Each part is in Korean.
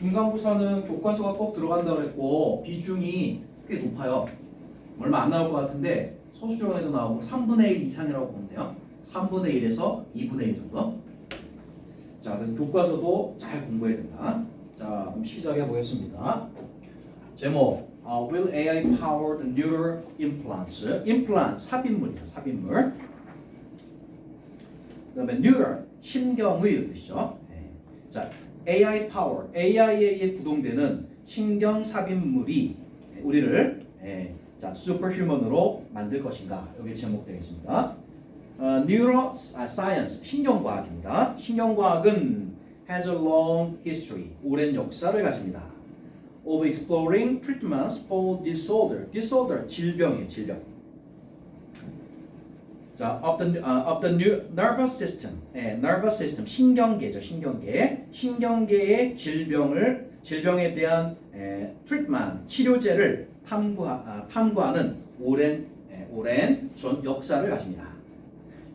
중간고사는 교과서가 꼭 들어간다고 그랬고 비중이 꽤 높아요. 얼마 안 나올 것 같은데 서술형에도 나오고 3분의 1 이상이라고 보면 돼요. 3분의 1에서 2분의 1 정도. 자, 그래서 교과서도 잘 공부해야 된다. 자, 그럼 시작해 보겠습니다. 제목 Will AI power the neural implants? implant 삽입물이죠. 삽입물. 그다음에 neural 신경의 뜻이죠. 네. 자, AI power AI에 의해 구동되는 신경 삽입물이 우리를 자, 슈퍼휴먼으로 만들 것인가? 여기 제목 되겠습니다. Neuroscience 신경과학입니다. 신경과학은 has a long history 오랜 역사를 가집니다. Of exploring treatments for disorder 질병이에요. 질병. 자, of the new nervous system, nervous system 신경계죠. 신경계의 질병에 대한 treatment 치료제를 탐구하는 오랜 전 역사를 가집니다.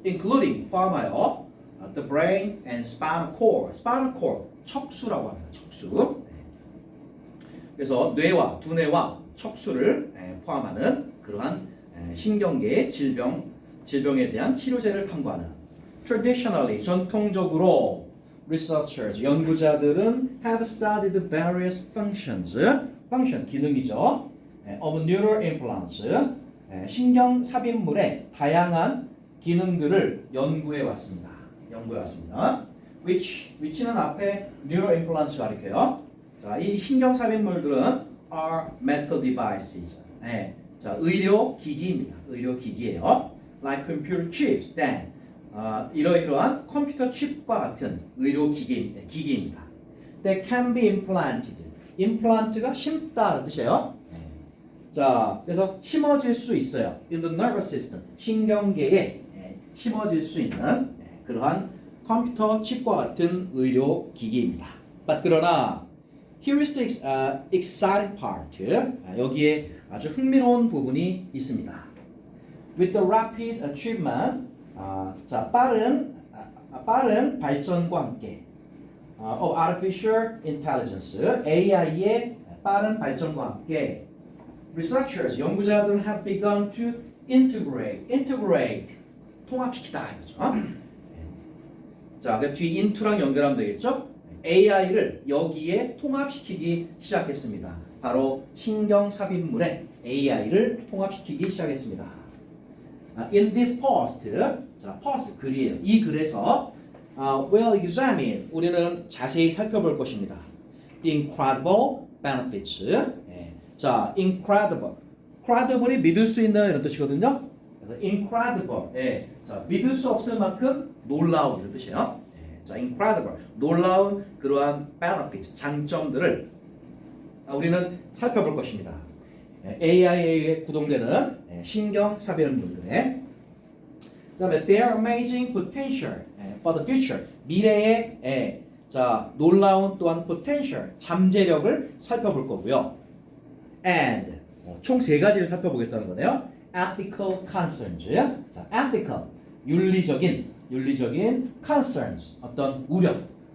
Including 포함하여 the brain and spinal cord, 척수라고 합니다. 척수. 그래서 뇌와 두뇌와 척수를 포함하는 그러한 신경계의 질병에 대한 치료제를 탐구하는. Traditionally, 전통적으로 researchers, 연구자들은 have studied various functions, function 기능이죠. of neural implants, 신경 삽입물의 다양한 기능들을 연구해 왔습니다. which는 앞에 neural implants 가리켜요. 자, 이 신경 삽입물들은 are medical devices. 자, 의료 기기예요. Like computer chips, then 이러이러한 컴퓨터 칩과 같은 의료 기기입니다. That can be implanted. implant가 심다라는 뜻이에요. 자, 그래서 심어질 수 있어요. In the nervous system, 신경계에 심어질 수 있는 그러한 컴퓨터 칩과 같은 의료 기기입니다. But 그러나 here is the exciting part. 여기에 아주 흥미로운 부분이 있습니다. With the rapid achievement, 자, 빠른 발전과 함께 of artificial intelligence, AI의 빠른 발전과 함께 researchers, 연구자들은 have begun to integrate, 통합시키다 이거죠. 자, 그래서 뒤 into랑 연결하면 되겠죠? AI를 여기에 통합시키기 시작했습니다. 바로 신경 삽입물에 AI를 통합시키기 시작했습니다. In this post, 자, post 글이에요. 이 글에서 we'll examine, 우리는 자세히 살펴볼 것입니다. The incredible benefits. 자, incredible이 믿을 수 있는 이런 뜻이거든요. 그래서 incredible, 자, 믿을 수 없을 만큼 놀라운 이런 뜻이에요. 자, incredible, 놀라운 그러한 benefits, 장점들을 우리는 살펴볼 것입니다. AI에 구동되는 신경 삽입물들의 그다음에 their amazing potential for the future, 미래의 자, 놀라운 또한 potential, 잠재력을 살펴볼 거고요. And 총 세 가지를 살펴보겠다는 거네요. ethical concerns, 자, ethical, 윤리적인 concerns, 어떤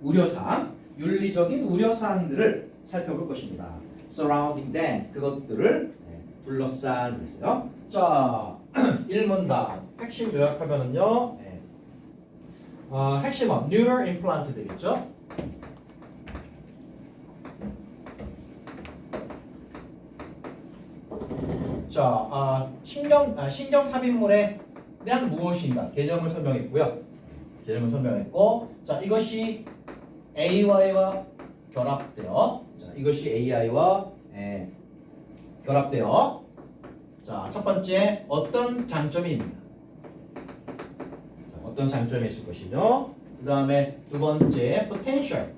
우려사항, 윤리적인 우려사항들을 살펴볼 것입니다. surrounding them, 그것들을 둘러싼 것이요. 자, 1문단 핵심 요약하면은요. 핵심은 neural implant 되겠죠. 자, 신경 삽입물에 대한 무엇인가 개념을 설명했고요. 자, 이것이 AI와 결합되어, 자, 첫 번째 어떤 장점이 있느냐. 자, 어떤 장점이 있을 것이며, 그 다음에 두 번째 potential.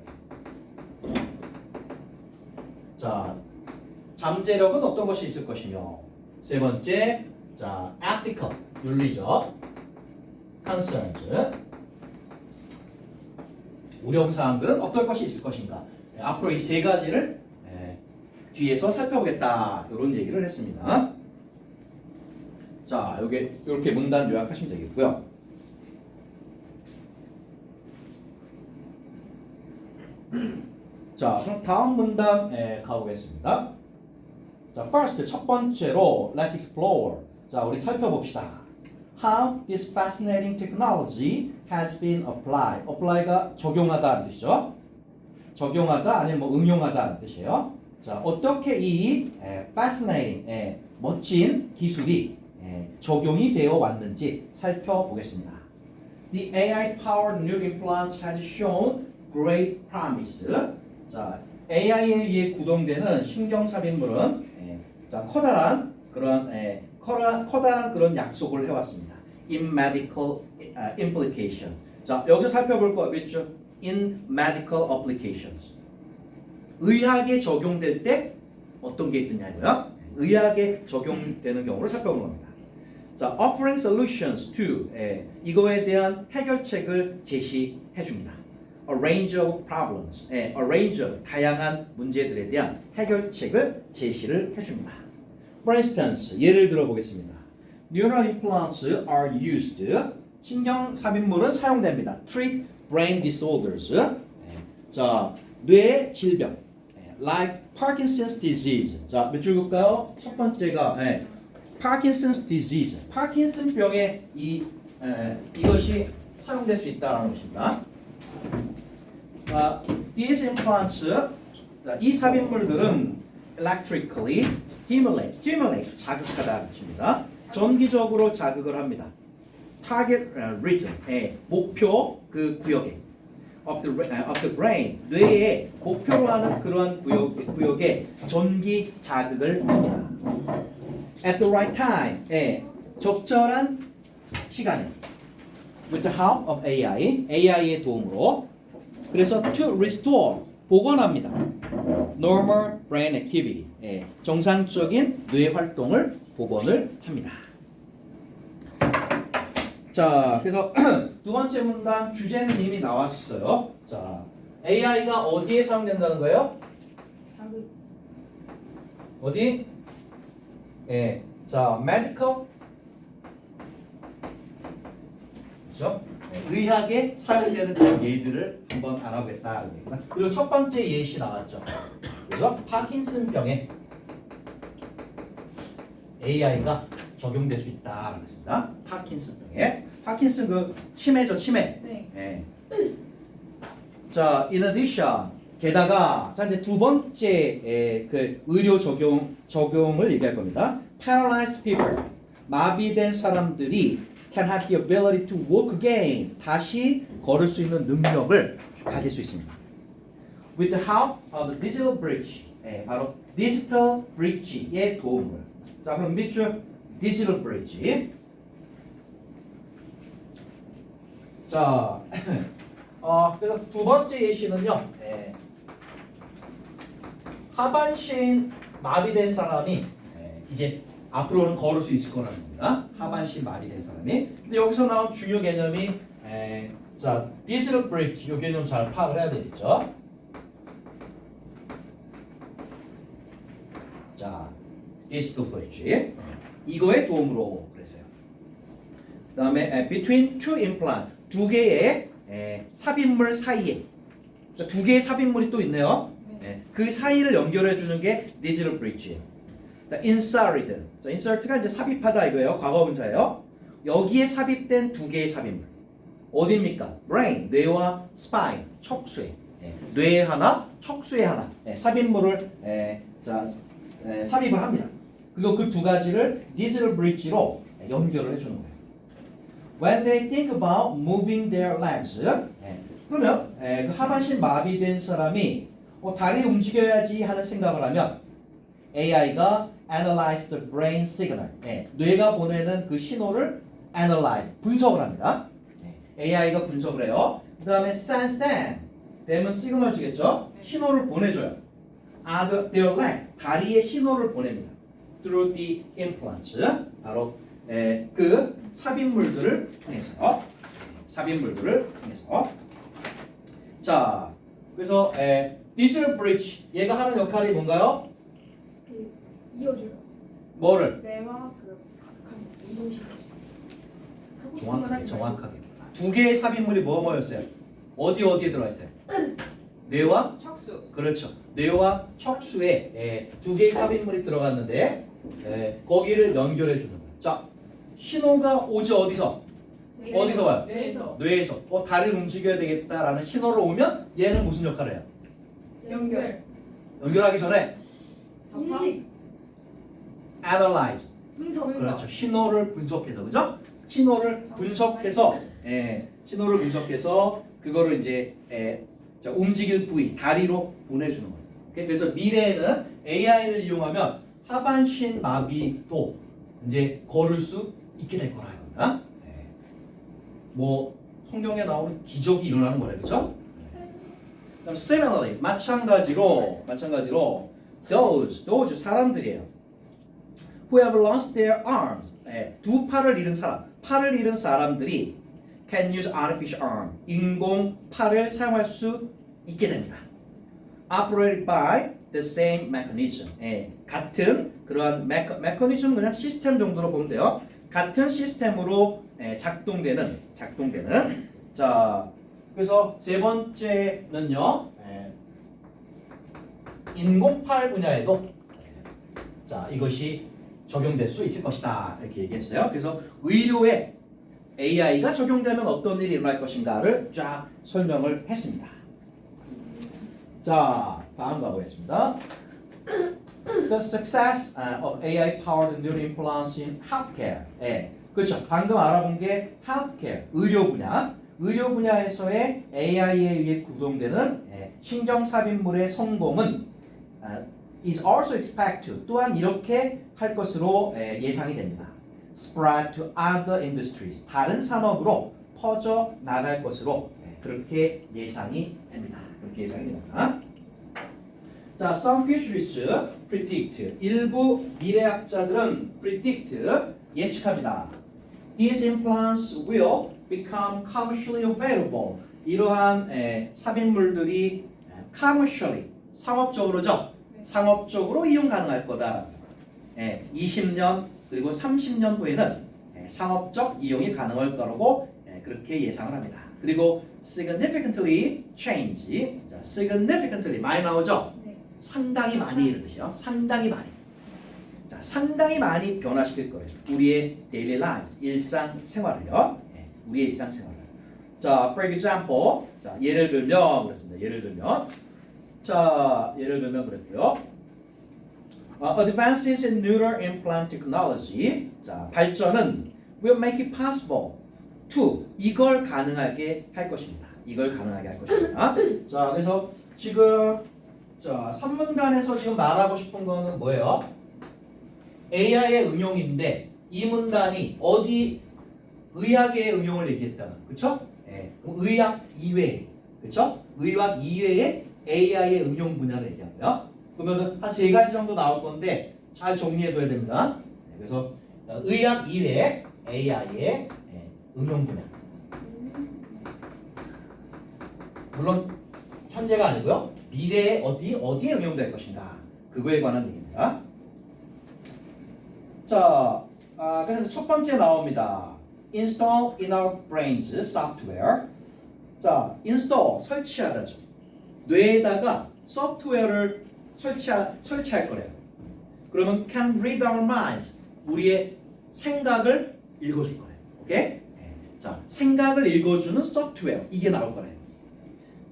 자, 잠재력은 어떤 것이 있을 것이며, 세 번째, 자, ethical, 윤리적, concerns, 우려사항들은 어떨 것이 있을 것인가. 앞으로 이 세 가지를 뒤에서 살펴보겠다. 이런 얘기를 했습니다. 자, 이렇게 문단 요약하시면 되겠고요. 자, 그럼 다음 문단에 가보겠습니다. 자, first 첫 번째로 let's explore. 자, 우리 살펴봅시다. How this fascinating technology has been applied. apply가 적용하다는 뜻이죠. 적용하다 아니면 뭐 응용하다는 뜻이에요. 자, 어떻게 이 fascinating 멋진 기술이 적용이 되어 왔는지 살펴보겠습니다. The AI-powered new implants has shown great promise. 자, AI에 의해 구동되는 신경 삽입물은 자, 커다란 그런 약속을 해왔습니다. In medical implication. 자, 여기서 살펴볼 거 있죠. In medical applications. 의학에 적용될 때 어떤 게 있느냐고요? 의학에 적용되는 경우를 살펴보는 겁니다. 자, offering solutions to 이거에 대한 해결책을 제시해 줍니다. A range of problems, a range of 다양한 문제들에 대한 해결책을 제시를 해줍니다. For instance, 예를 들어 보겠습니다. Neural implants are used. 신경 삽입물은 사용됩니다. Treat brain disorders. 자, 뇌 질병. Like Parkinson's disease. 자, 몇 줄 볼까요? 첫 번째가 Parkinson's disease. 파킨슨 병에 이것이 사용될 수 있다는 것입니다. These implants, 이 삽입물들은 electrically stimulate, 자극하다는 것입니다. 전기적으로 자극을 합니다. Target region, 목표 그 구역에 of the brain, 뇌의 목표로 하는 그러한 구역에 전기 자극을 합니다. At the right time, 적절한 시간에 with the help of AI의 도움으로 그래서 to restore, 복원합니다. Normal brain activity, 정상적인 뇌 활동을 복원을 합니다. 자, 그래서 두 번째 문단 주제는 이미 나왔어요. 자, AI가 어디에 사용된다는 거예요? 자극. 어디? 자, medical, 그렇죠? 의학에 사용되는 그 예들을 한번 알아보겠다. 그리고 첫 번째 예시 나왔죠. 그래서 파킨슨병에 AI가 적용될 수 있다라고 했습니다. 파킨슨병에. 파킨슨 그 치매죠, 치매. 네. 자, in addition, 게다가 자 이제 두 번째 그 의료 적용을 얘기할 겁니다. Paralyzed people, 마비된 사람들이 can have the ability to walk again, 다시 걸을 수 있는 능력을 가질 수 있습니다. With the help of the digital bridge, 바로 디지털 브릿지의 도움을. 자, 그럼 밑줄 디지털 브릿지. 자, 그래서 두 번째 예시는요. 하반신 마비된 사람이 이제 앞으로는 걸을 수 있을 거라는 겁니다. 하반신 마비된 사람이. 근데 여기서 나온 중요 개념이 자, 디지털 브릿지 이 개념 잘 파악을 해야 되겠죠. 자, 디지털 브릿지 이거의 도움으로 그랬어요. 그다음에 between two implant 두 개의 삽입물 사이에 두 개의 삽입물이 또 있네요. 그 사이를 연결해 주는 게 디지털 브릿지예요. inserted. 자, insert가 이제 삽입하다 이거예요. 과거분사예요. 여기에 삽입된 두 개의 삽입물. 어디입니까? brain, 뇌와 spine, 척수에. 뇌에 하나, 척수에 하나. 삽입물을 삽입을 합니다. 그리고 그 두 가지를 디지털 브릿지로 연결을 해주는 거예요. When they think about moving their legs, 그러면 그 하반신 마비된 사람이 다리 움직여야지 하는 생각을 하면 AI가 analyze the brain signal, 뇌가 보내는 그 신호를 analyze, 분석을 합니다. AI가 분석을 해요. 그 다음에 sense them, them은 시그널 주겠죠? 신호를 보내줘요. their leg, 다리에 신호를 보냅니다. Through the implants, 바로 그 삽입물들을 통해서. 자, 그래서 디지털 브릿지 얘가 하는 역할이 뭔가요? 그 이어줘요. 뭐를? 뇌와 그 각각 이동시켜. 하고 싶은 건 하지 말고. 정확하게. 두 개의 삽입물이 뭐였어요? 어디에 들어가 있어요? 뇌와 척수. 그렇죠. 뇌와 척수에 두 개의 삽입물이 들어갔는데 거기를 연결해 주는 거예요. 자, 신호가 오죠. 어디서? 어디서 와요? 뇌에서. 뇌에서. 다리를 움직여야 되겠다라는 신호를 오면 얘는 무슨 역할을 해요? 연결. 연결하기 전에 인식. analyze. 분석. 그렇죠. 신호를 분석해서, 그죠? 신호를 분석해서, 신호를 분석해서 그거를 이제 자, 움직일 부위, 다리로 보내주는 거예요. 오케이? 그래서 미래에는 AI를 이용하면 하반신 마비도 이제 걸을 수 있게 될 거라 이겁니다. 뭐 성경에 나오는 기적이 일어나는 거래, 그렇죠? 그다음 similarly 마찬가지로 those 사람들이에요. Who have lost their arms, 두 팔을 잃은 사람, 팔을 잃은 사람들이 can use artificial arm, 인공 팔을 사용할 수 있게 됩니다. Operated by the same mechanism, 같은 그러한 mechanism 그냥 시스템 정도로 보면 돼요. 같은 시스템으로 작동되는 자 그래서 세 번째는요 인공팔 분야에도 자 이것이 적용될 수 있을 것이다 이렇게 얘기했어요. 그래서 의료에 AI가 적용되면 어떤 일이 일어날 것인가를 쫙 설명을 했습니다. 자 다음 가보겠습니다. The success of AI-powered neural implants in healthcare. 그렇죠. 방금 알아본 게 healthcare, 의료 분야에서의 AI에 의해 구동되는 신경 삽입물의 성공은 is also expected to 또한 이렇게 할 것으로 예상이 됩니다. spread to other industries 다른 산업으로 퍼져 나갈 것으로 그렇게 예상이 됩니다. 자, some futurists predict 일부 미래학자들은 predict 예측합니다. These implants will become commercially available. 이러한 삽입물들이 commercially 상업적으로죠. 상업적으로 이용 가능할 거다. 20년 그리고 30년 후에는 상업적 이용이 가능할 거라고 그렇게 예상을 합니다. 그리고 significantly change. 자, significantly 많이 나오죠. 상당히 많이 이런 뜻이요. 상당히 많이. 자, 상당히 많이 변화시킬 거예요. 우리의 daily life, 일상생활을요. 우리의 일상생활을. 자, for example. 자, 예를 들면 그렇습니다. 예를 들면 그랬고요. Advances in neural implant technology. 자, 발전은 will make it possible to 이걸 가능하게 할 것입니다. 자, 그래서 지금 자, 산문단에서 지금 말하고 싶은 거는 뭐예요? AI의 응용인데 이 문단이 어디 의학의 응용을 얘기했다는 그쵸? 의학 이외에 그쵸? 의학 이외에 AI의 응용 분야를 얘기하고요. 그러면 한 세 가지 정도 나올 건데 잘 정리해둬야 됩니다. 그래서 의학 이외에 AI의 응용 분야. 물론 현재가 아니고요. 미래에 어디에 응용될 것인가 그거에 관한 얘기입니다. 자, 그래서 첫 번째 나옵니다. Install in our brains software. 자, install 설치하다죠. 뇌에다가 소프트웨어를 설치할 거래요. 그러면 can read our minds. 우리의 생각을 읽어줄 거래요. 오케이? 자, 생각을 읽어주는 소프트웨어 이게 나올 거래요.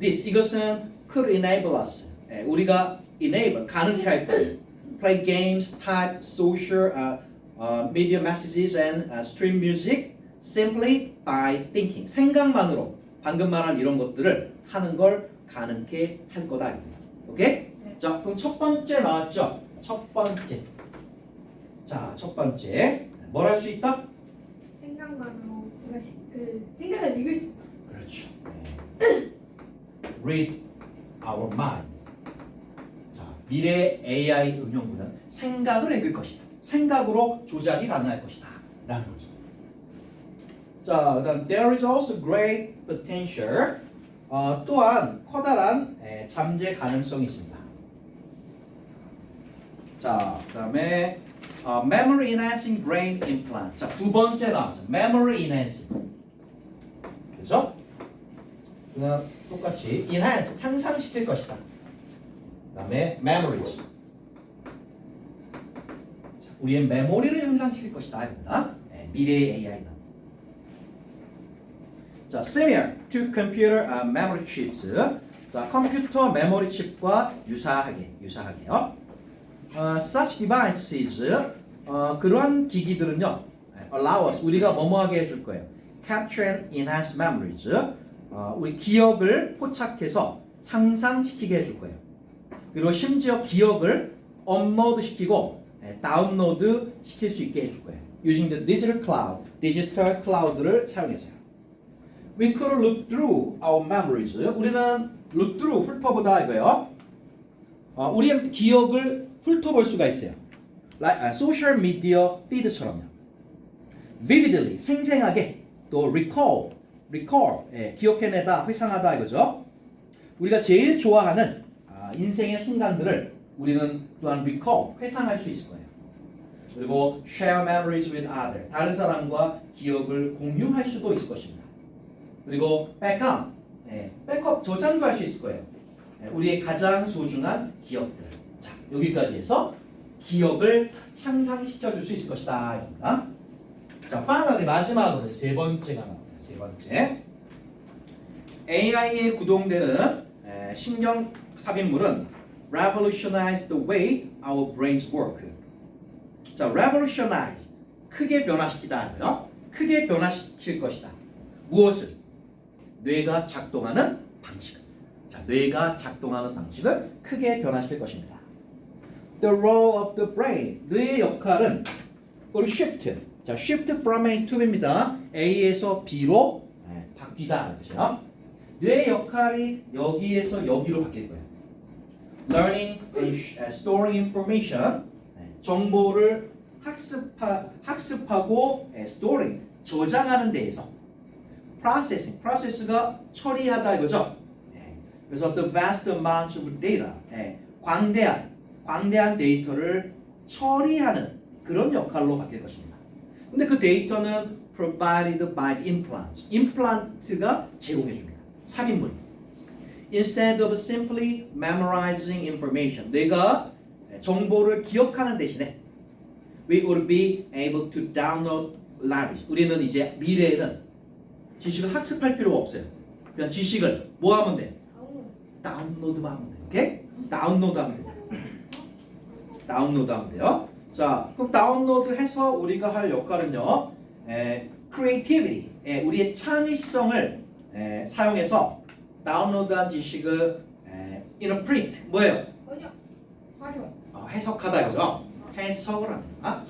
이것은 could enable us. 우리가 enable 가능케 할 거예요. Play games, type social media messages and stream music simply by thinking. 생각만으로 방금 말한 이런 것들을 하는 걸 가능케 할 거다. 오케이? 네. 자, 그럼 첫 번째 나왔죠? 첫 번째. 자, 첫 번째. 뭘 할 수 있다? 생각만으로 그 생각을 읽을 수 있다. 그렇죠. Read our mind. 자, 미래 AI 응용구는 생각을 읽을 것이다. 생각으로 조작이 가능할 것이다. 라는 거죠. 자, 그다음 there is also great potential. 또한 커다란 잠재 가능성이 있습니다. 자, 그다음에 memory enhancing brain implant. 자, 두 번째 나왔어요. memory enhancing. 그죠? 그냥 똑같이 enhance 향상시킬 것이다. 그다음에 memories. 자, 우리의 메모리를 향상시킬 것이다. 입니다. 네, 미래의 AI는. 자, similar to computer memory chips. 자, 컴퓨터 메모리 칩과 유사하게요. Such devices, 그러한 기기들은요, allow us, 우리가 뭐뭐하게 해줄 거예요. Capture and enhance memories. 우리 기억을 포착해서 향상시키게 해줄 거예요. 그리고 심지어 기억을 업로드 시키고 다운로드 시킬 수 있게 해줄 거예요. Using the 디지털 클라우드를 사용해서요. We could look through our memories. 우리는 look through, 훑어보다 이거요. 우리의 기억을 훑어볼 수가 있어요. Like social media feed처럼요. Vividly, 생생하게, 또 recall, 기억해내다, 회상하다 이거죠. 우리가 제일 좋아하는 인생의 순간들을 우리는 또한 recall, 회상할 수 있을 거예요. 그리고 share memories with others, 다른 사람과 기억을 공유할 수도 있을 것입니다. 그리고 백업 저장도 할 수 있을 거예요. 우리의 가장 소중한 기억들. 자, 여기까지 해서 기억을 향상시켜 줄 수 있을 것이다. 입니다. 자, finally 마지막으로 세 번째가 나옵니다. 세 번째. AI에 구동되는 신경 삽입물은 revolutionize the way our brains work. 자, revolutionize 크게 변화시키다고요. 크게 변화시킬 것이다. 무엇을? 뇌가 작동하는 방식을. 자, 뇌가 작동하는 방식을 크게 변화시킬 것입니다. The role of the brain. 뇌의 역할은 우리 shift. 자, shift from A to B입니다. A에서 B로 바뀌다. 그렇죠? 뇌의 역할이 여기에서 여기로 바뀔 거예요. Learning and storing information. 정보를 학습하고 storing, 저장하는 데에서 process가 처리하다 이거죠. 그래서 the vast amounts of data, 광대한 데이터를 처리하는 그런 역할로 바뀔 것입니다. 근데 그 데이터는 provided by the implants. 임플란트가 제공해 줍니다. 삽입물. Instead of simply memorizing information. 뇌가 정보를 기억하는 대신에 we would be able to download libraries. 우리는 이제 미래에는 지식을 학습할 필요가 없어요. 그냥 지식을 뭐 하면 돼? 다운로드만 하면 돼. 오케이? 다운로드하면 돼. 다운로드하면 돼요. 자, 그럼 다운로드해서 우리가 할 역할은요. creativity, 우리의 창의성을 사용해서 다운로드한 지식을 interpret, 뭐예요? 아니요. 활용. 해석하다 이거죠. 해석을 합니다.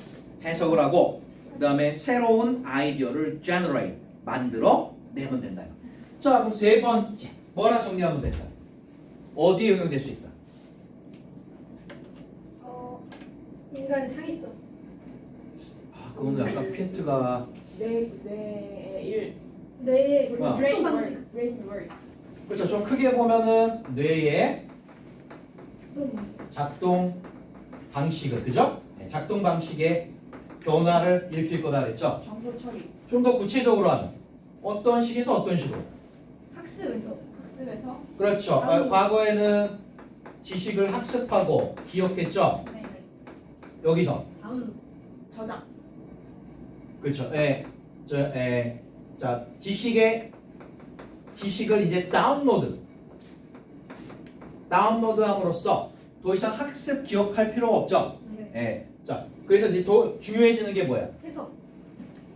해석을 하고 그 다음에 새로운 아이디어를 generate, 만들어 내면 된다. 자, 그럼 세 번째 뭐라 정리하면 될까요? 어디에 응용될 수 있다? 인간의 창의성. 그거는 약간 핀트가 뇌의 일. 뇌의 아. 브레인 방식. brain work. 그렇죠. 좀 크게 보면은 뇌의 작동 방식. 작동 방식을, 그죠? 작동 방식의 변화를 일으킬 거다 그랬죠. 정보 처리. 좀 더 구체적으로 하면 어떤 식에서 어떤 식으로? 학습에서. 그렇죠. 과거에는 지식을 학습하고 기억했죠. 네. 여기서 다운 저장. 그렇죠. 자, 지식을 이제 다운로드함으로써 더 이상 학습 기억할 필요가 없죠. 네. 자, 그래서 이제 더 중요해지는 게 뭐야? 해석.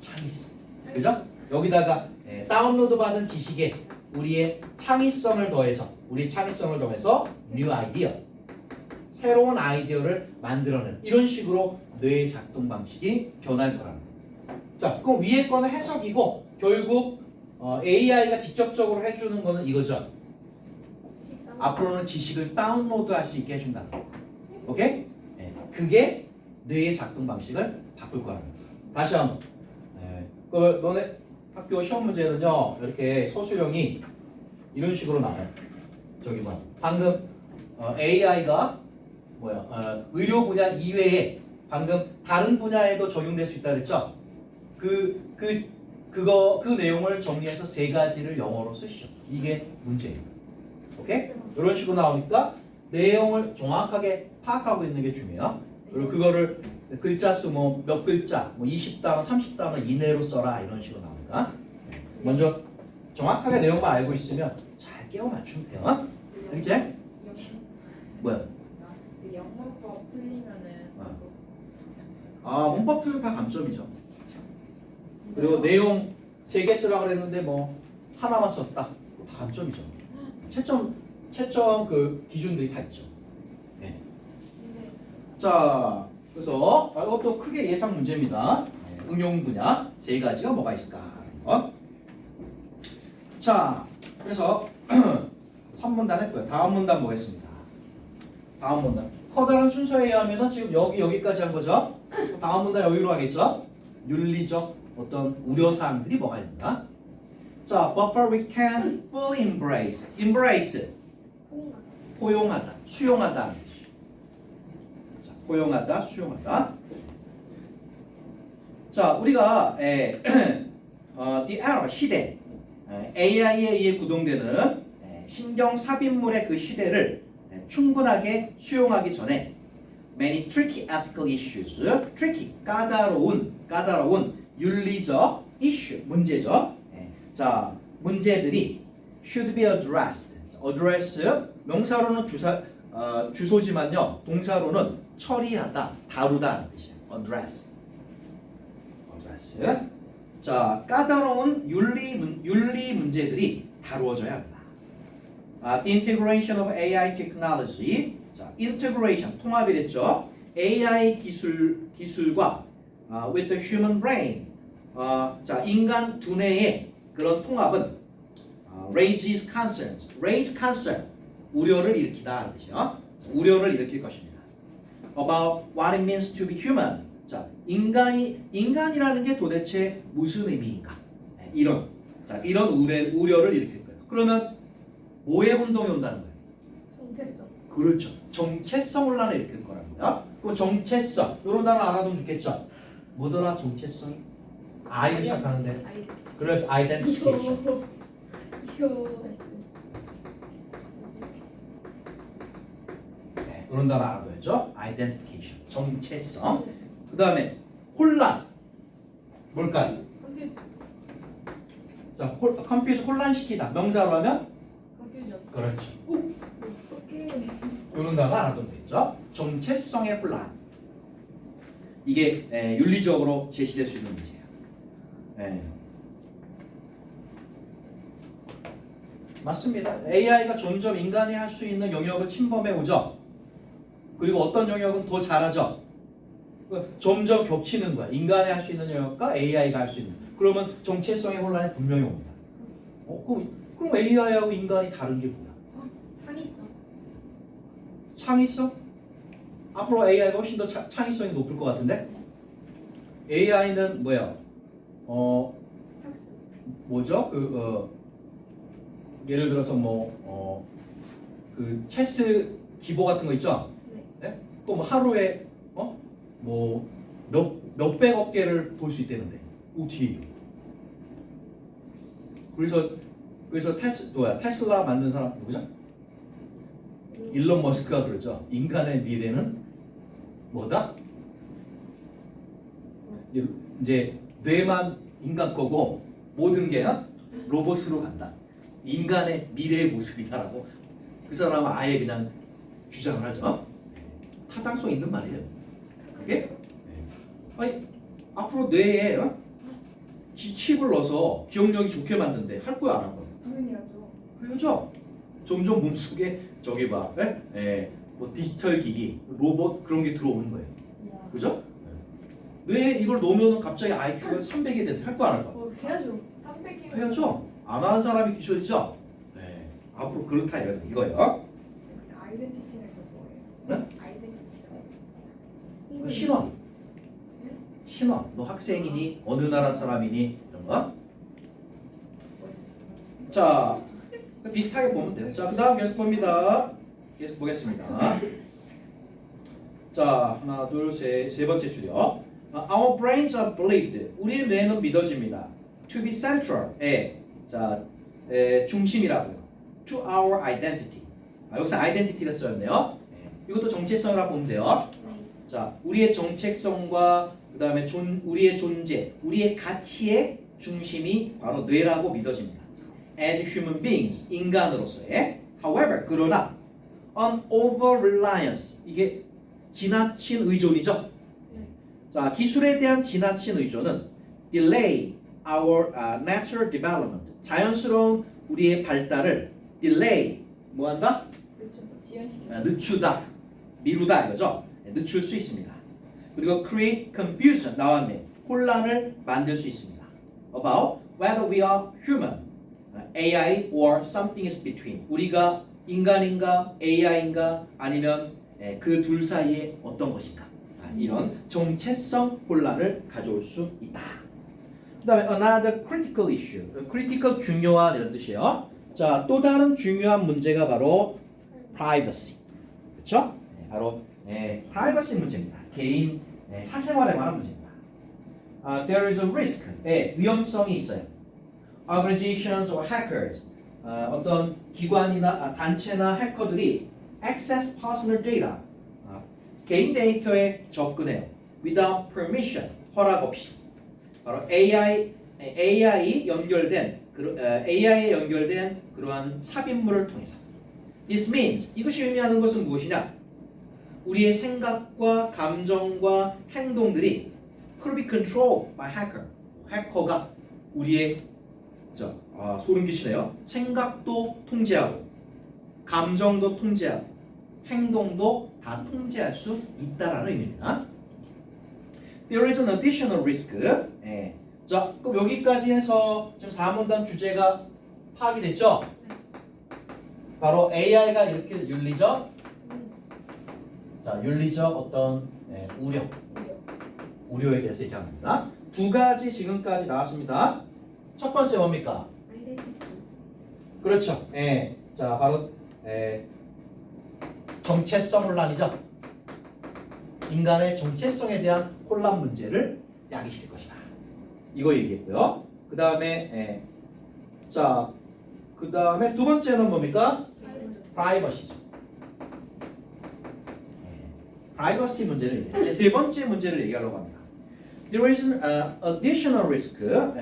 창의성. 그죠? 여기다가 다운로드 받은 지식에 우리의 창의성을 더해서 new idea, 새로운 아이디어를 만들어내는 이런 식으로 뇌의 작동 방식이 변할 거라는 거예요. 자, 그럼 위에 거는 해석이고 결국 AI가 직접적으로 해주는 거는 이거죠. 앞으로는 지식을 다운로드할 수 있게 해준다. 오케이? 그게 뇌의 작동 방식을 바꿀 거라는 거예요. 다시 한번. 너네 학교 시험 문제는요 이렇게 서술형이 이런 식으로 나와요. 저기 뭐야? 방금 AI가 의료 분야 이외에 방금 다른 분야에도 적용될 수 있다 그랬죠? 그 그 내용을 정리해서 세 가지를 영어로 쓰시오. 이게 문제예요. 오케이? 이런 식으로 나오니까 내용을 정확하게 파악하고 있는 게 중요해요. 그리고 그거를 글자 수 뭐 몇 글자, 뭐 20단어, 30단어 이내로 써라 이런 식으로 나오니까 먼저 정확하게 내용만 알고 있으면 잘 깨워 맞추면 돼요. 알겠지? 뭐야? 그 영문법 풀리면은 문법 틀 다 감점이죠. 그리고 내용 3개 쓰라고 그랬는데 뭐 하나만 썼다. 다 감점이죠. 채점 그 기준들이 다 있죠. 네. 자, 그래서 이것도 크게 예상 문제입니다. 응용 분야 3가지가 뭐가 있을까? 자, 그래서 3문단 했고요. 다음 문단 보겠습니다. 다음 문단. 커다란 순서에 의하면 지금 여기까지 한 거죠. 다음 문단 여기로 하겠죠. 윤리적 어떤 우려사항들이 뭐가 있는가? 자, buffer we can fully embrace. embrace. 포용하다, 수용하다. 자, 포용하다, 수용하다. 자, 우리가 the era 시대, AI에 의해 구동되는 신경 삽입물의 그 시대를 충분하게 수용하기 전에 many tricky ethical issues, tricky 까다로운 윤리적 issue 문제죠. 자, 문제들이 should be addressed. address 명사로는 주소지만요. 동사로는 처리하다, 다루다는 뜻이에요. address. 자, 까다로운 윤리 문제들이 다루어져야 합니다. The integration of AI technology. 자, integration 통합이 됐죠. AI 기술과 with the human brain. 자, 인간 두뇌의 그런 통합은 raise concern 우려를 일으키다 뜻이요. 우려를 일으킬 것입니다. About what it means to be human. 자, 인간이라는 게 도대체 무슨 의미인가? 이런 우려를 일으킬 거예요. 그러면 뭐의 운동이 온다는 거예요? 정체성. 그렇죠. 정체성 혼란을 일으킬 거라고요. 그럼 정체성 이런 단어 알아두면 좋겠죠. 뭐더라 정체성이? I로 시작하는데. 그래서 identification. 네, 그런 단어 알아둬야죠. identification. 정체성. 그 다음에 혼란. 뭘까요? 자, 컴퓨터 혼란시키다. 명사로 하면? 그렇죠. 이런 단어 알아두면 되죠. 정체성의 혼란. 이게 윤리적으로 제시될 수 있는 문제예요. 맞습니다. AI가 점점 인간이 할 수 있는 영역을 침범해 오죠. 그리고 어떤 영역은 더 잘하죠. 점점 겹치는 거야. 인간이 할 수 있는 영역과 AI가 할 수 있는. 그러면 정체성의 혼란이 분명히 옵니다. 그럼 AI하고 인간이 다른 게 뭐야? 창의성. 창의성? 앞으로 AI가 훨씬 더 창의성이 높을 것 같은데? AI는 뭐야? 학습. 뭐죠? 예를 들어서 그 체스 기보 같은 거 있죠? 네? 그거 뭐 하루에 뭐 몇백억 개를 볼 수 있다는데 어떻게? 그래서 테슬라 만든 사람 누구죠? 일론 머스크가 그러죠. 인간의 미래는 뭐다? 이제 뇌만 인간 거고 모든 게 로봇으로 간다. 인간의 미래의 모습이다라고 그 사람은 아예 그냥 주장을 하죠. 타당성 있는 말이에요. 그게 아니 앞으로 뇌에 칩을 넣어서 기억력이 좋게 만든대. 할 거야 안 할 거야? 당연히하죠. 그렇죠. 점점 몸속에 저기 뭐 디지털 기기, 로봇 그런 게 들어오는 거예요. 그죠? 뇌에 이걸 놓으면 갑자기 IQ가 300이 된대. 할 거 안 할 거야? 해야죠. 300이면 해야죠. 안 하는 사람이 뒤처지죠. 네. 앞으로 그렇다 이거예요. 아이덴티티는 뭐예요? 네? 아이덴티티가 신원. 너 학생이니 어느 나라 사람이니 이런 거. 자, 비슷하게 보면 돼요. 자, 그 다음 계속 봅니다. 계속 보겠습니다. 자, 하나, 둘, 세 번째 줄이요. Our brains are believed. 우리의 뇌는 믿어집니다. to be central. 중심이라고요. To our identity. 여기서 identity를 써였네요. 이것도 정체성이라고 보면 돼요. 네. 자, 우리의 정체성과 그다음에 우리의 존재, 우리의 가치의 중심이 바로 뇌라고 믿어집니다. As human beings, 인간으로서의. However, 그러나 an over-reliance, 이게 지나친 의존이죠. 네. 자, 기술에 대한 지나친 의존은 delay our natural development, 자연스러운 우리의 발달을 delay, 뭐한다? 그렇죠. 지연시키. 늦추다, 미루다 이거죠. 늦출 수 있습니다. 그리고 create confusion, 나왔네. 혼란을 만들 수 있습니다. About whether we are human, AI or something is between. 우리가 인간인가, AI인가, 아니면 그 둘 사이에 어떤 것인가. 이런 정체성 혼란을 가져올 수 있다. 그 다음에 another critical issue, critical 중요한 이런 뜻이에요. 자, 또 다른 중요한 문제가 바로 privacy. 그렇죠? 바로 privacy 문제입니다. 개인 사생활에 관한 문제입니다. There is a risk, 위험성이 있어요. Organizations or hackers, 어떤 기관이나 단체나 해커들이 access personal data, 개인 데이터에 접근해요. Without permission, 허락 없이. 바로 AI에 연결된 그러한 삽입물을 통해서. This means, 이것이 의미하는 것은 무엇이냐? 우리의 생각과 감정과 행동들이 could be controlled by hacker. 해커가 우리의 소름 끼치네요. 생각도 통제하고 감정도 통제하고 행동도 다 통제할 수 있다라는 의미입니다. There is an additional risk. 자, 그럼 여기까지 해서 지금 4문단 주제가 파악이 됐죠? 바로 AI가 이렇게 윤리적, 자, 윤리적 어떤 우려에 대해서 얘기합니다. 두 가지 지금까지 나왔습니다. 첫 번째 뭡니까? 그렇죠. 자, 바로 정체성 혼란이죠. 인간의 정체성에 대한 혼란 문제를 야기시킬 것이다. 이거 얘기했고요. 그 다음에 그 다음에 두 번째는 뭡니까? 프라이버시죠. 프라이버시 문제를 얘기해요. 세 번째 문제를 얘기하려고 합니다. There is an additional risk,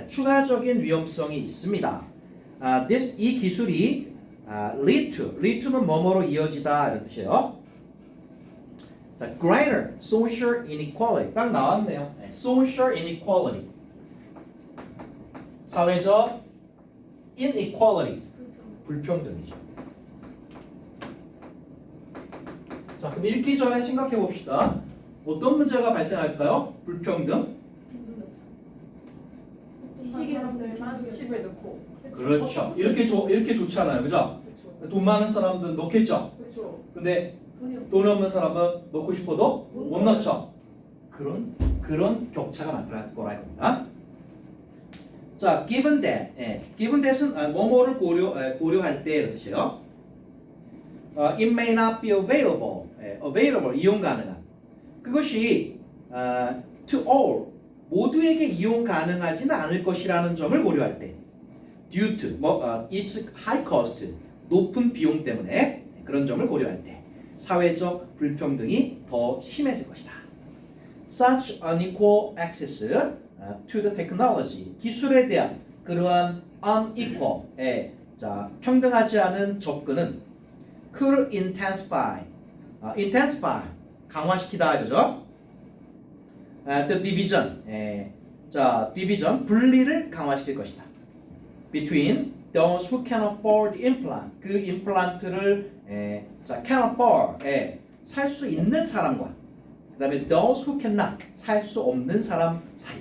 추가적인 위험성이 있습니다. 이 기술이 lead to는 뭐뭐로 이어지다 이런 뜻이에요. 자, greater social inequality 딱 나왔네요. social inequality, 사회적 inequality, 불평등이죠. 자, 그럼 읽기 전에 생각해 봅시다. 어떤 문제가 발생할까요? 불평등? 지식인들만 칩을 넣고. 그렇죠. 이렇게 좋잖아요. 그죠? 돈 많은 사람들은 넣겠죠? 그렇죠. 근데 돈이 없어. 돈 없는 사람은 넣고 싶어도 못 넣죠. 그런 격차가 나타날 거라 겁니다. 자, given that은 뭐뭐를 고려할 때 뜻이에요. It may not be available, 이용 가능한. 그것이 to all, 모두에게 이용 가능하지는 않을 것이라는 점을 고려할 때, due to, its high cost, 높은 비용 때문에 그런 점을 고려할 때 사회적 불평등이 더 심해질 것이다. Such unequal access to the technology, 기술에 대한 그러한 unequal, 평등하지 않은 접근은 could intensify, 강화시키다 이거죠. The division, division, 분리를 강화시킬 것이다. Between those who can afford the implant, 그 임플란트를 can afford, 살 수 있는 사람과 그 다음에 those who cannot, 살 수 없는 사람 사이.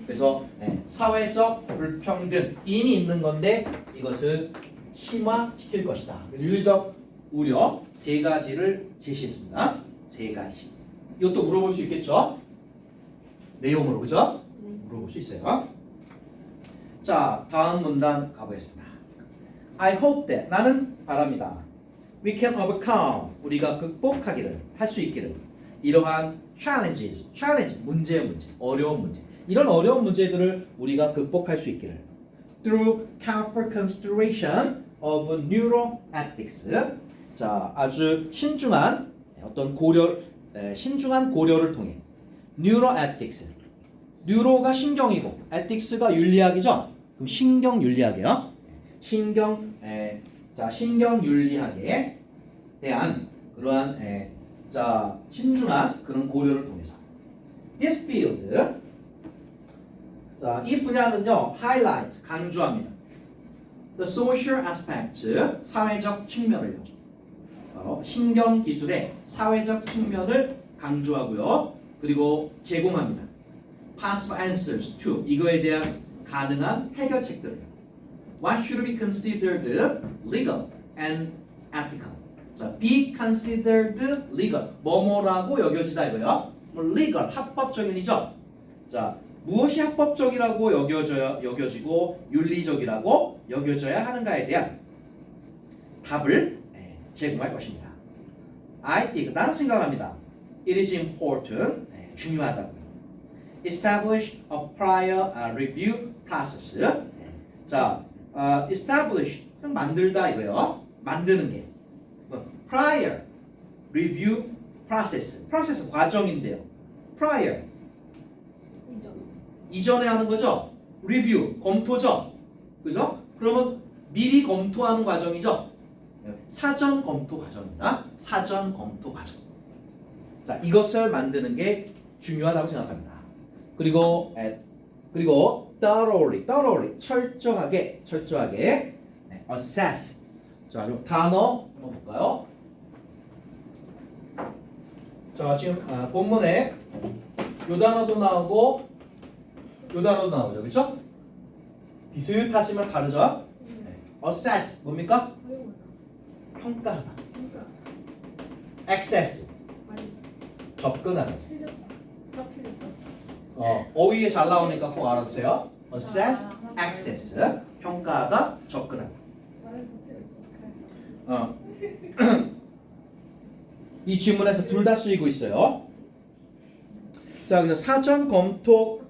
그래서 사회적 불평등인이 있는 건데 이것을 심화시킬 것이다. 윤리적 우려 세 가지를 제시했습니다. 세 가지. 이것도 물어볼 수 있겠죠? 내용으로, 그죠? 물어볼 수 있어요. 자, 다음 문단 가보겠습니다. I hope that, 나는 바랍니다. We can overcome, 우리가 극복하기를, 할 수 있기를. 이러한 challenges, 문제, 어려운 문제. 이런 어려운 문제들을 우리가 극복할 수 있기를 through careful consideration of neuroethics. 자, 아주 신중한 어떤 신중한 고려를 통해 neuroethics. 뉴로가 신경이고 ethics가 윤리학이죠. 그럼 신경 윤리학이요. 신경 윤리학에 대한 그러한 신중한 그런 고려를 통해서 this field. 자, 이 분야는요, highlights, 강조합니다. The social aspect, 사회적 측면을요. 신경 기술의 사회적 측면을 강조하고요. 그리고 제공합니다. Possible answers to, 이거에 대한 가능한 해결책들을. What should be considered legal and ethical? 자, be considered legal, 뭐뭐라고 여겨지다 이거요. legal, 합법적인이죠. 자, 무엇이 합법적이라고 여겨지고 윤리적이라고 여겨져야 하는가에 대한 답을 제공할 것입니다. I think, 나는 생각합니다. It is important, 중요하다고요. Establish a prior review process. 자, establish, 그냥 만들다 이거요. 만드는 게. prior review process. process 과정인데요. prior 이전에 하는 거죠. review 검토죠. 그죠? 그러면 미리 검토하는 과정이죠. 사전 검토 과정입니다. 사전 검토 과정. 자, 이것을 만드는 게 중요하다고 생각합니다. 그리고 thoroughly 철저하게 assess. 자, 좀 단어 한번 볼까요? 자, 지금 본문에 요 단어도 나오고 요 단어도 나오죠, 그렇죠? 비슷하지만 다르죠? assess 뭡니까? 평가하다. access 접근하다. 어휘에 잘 나오니까 꼭 알아두세요. assess, access 평가하다, 접근하다. 이 지문에서 둘 다 쓰이고 있어요. 자, 그래서 사전 검토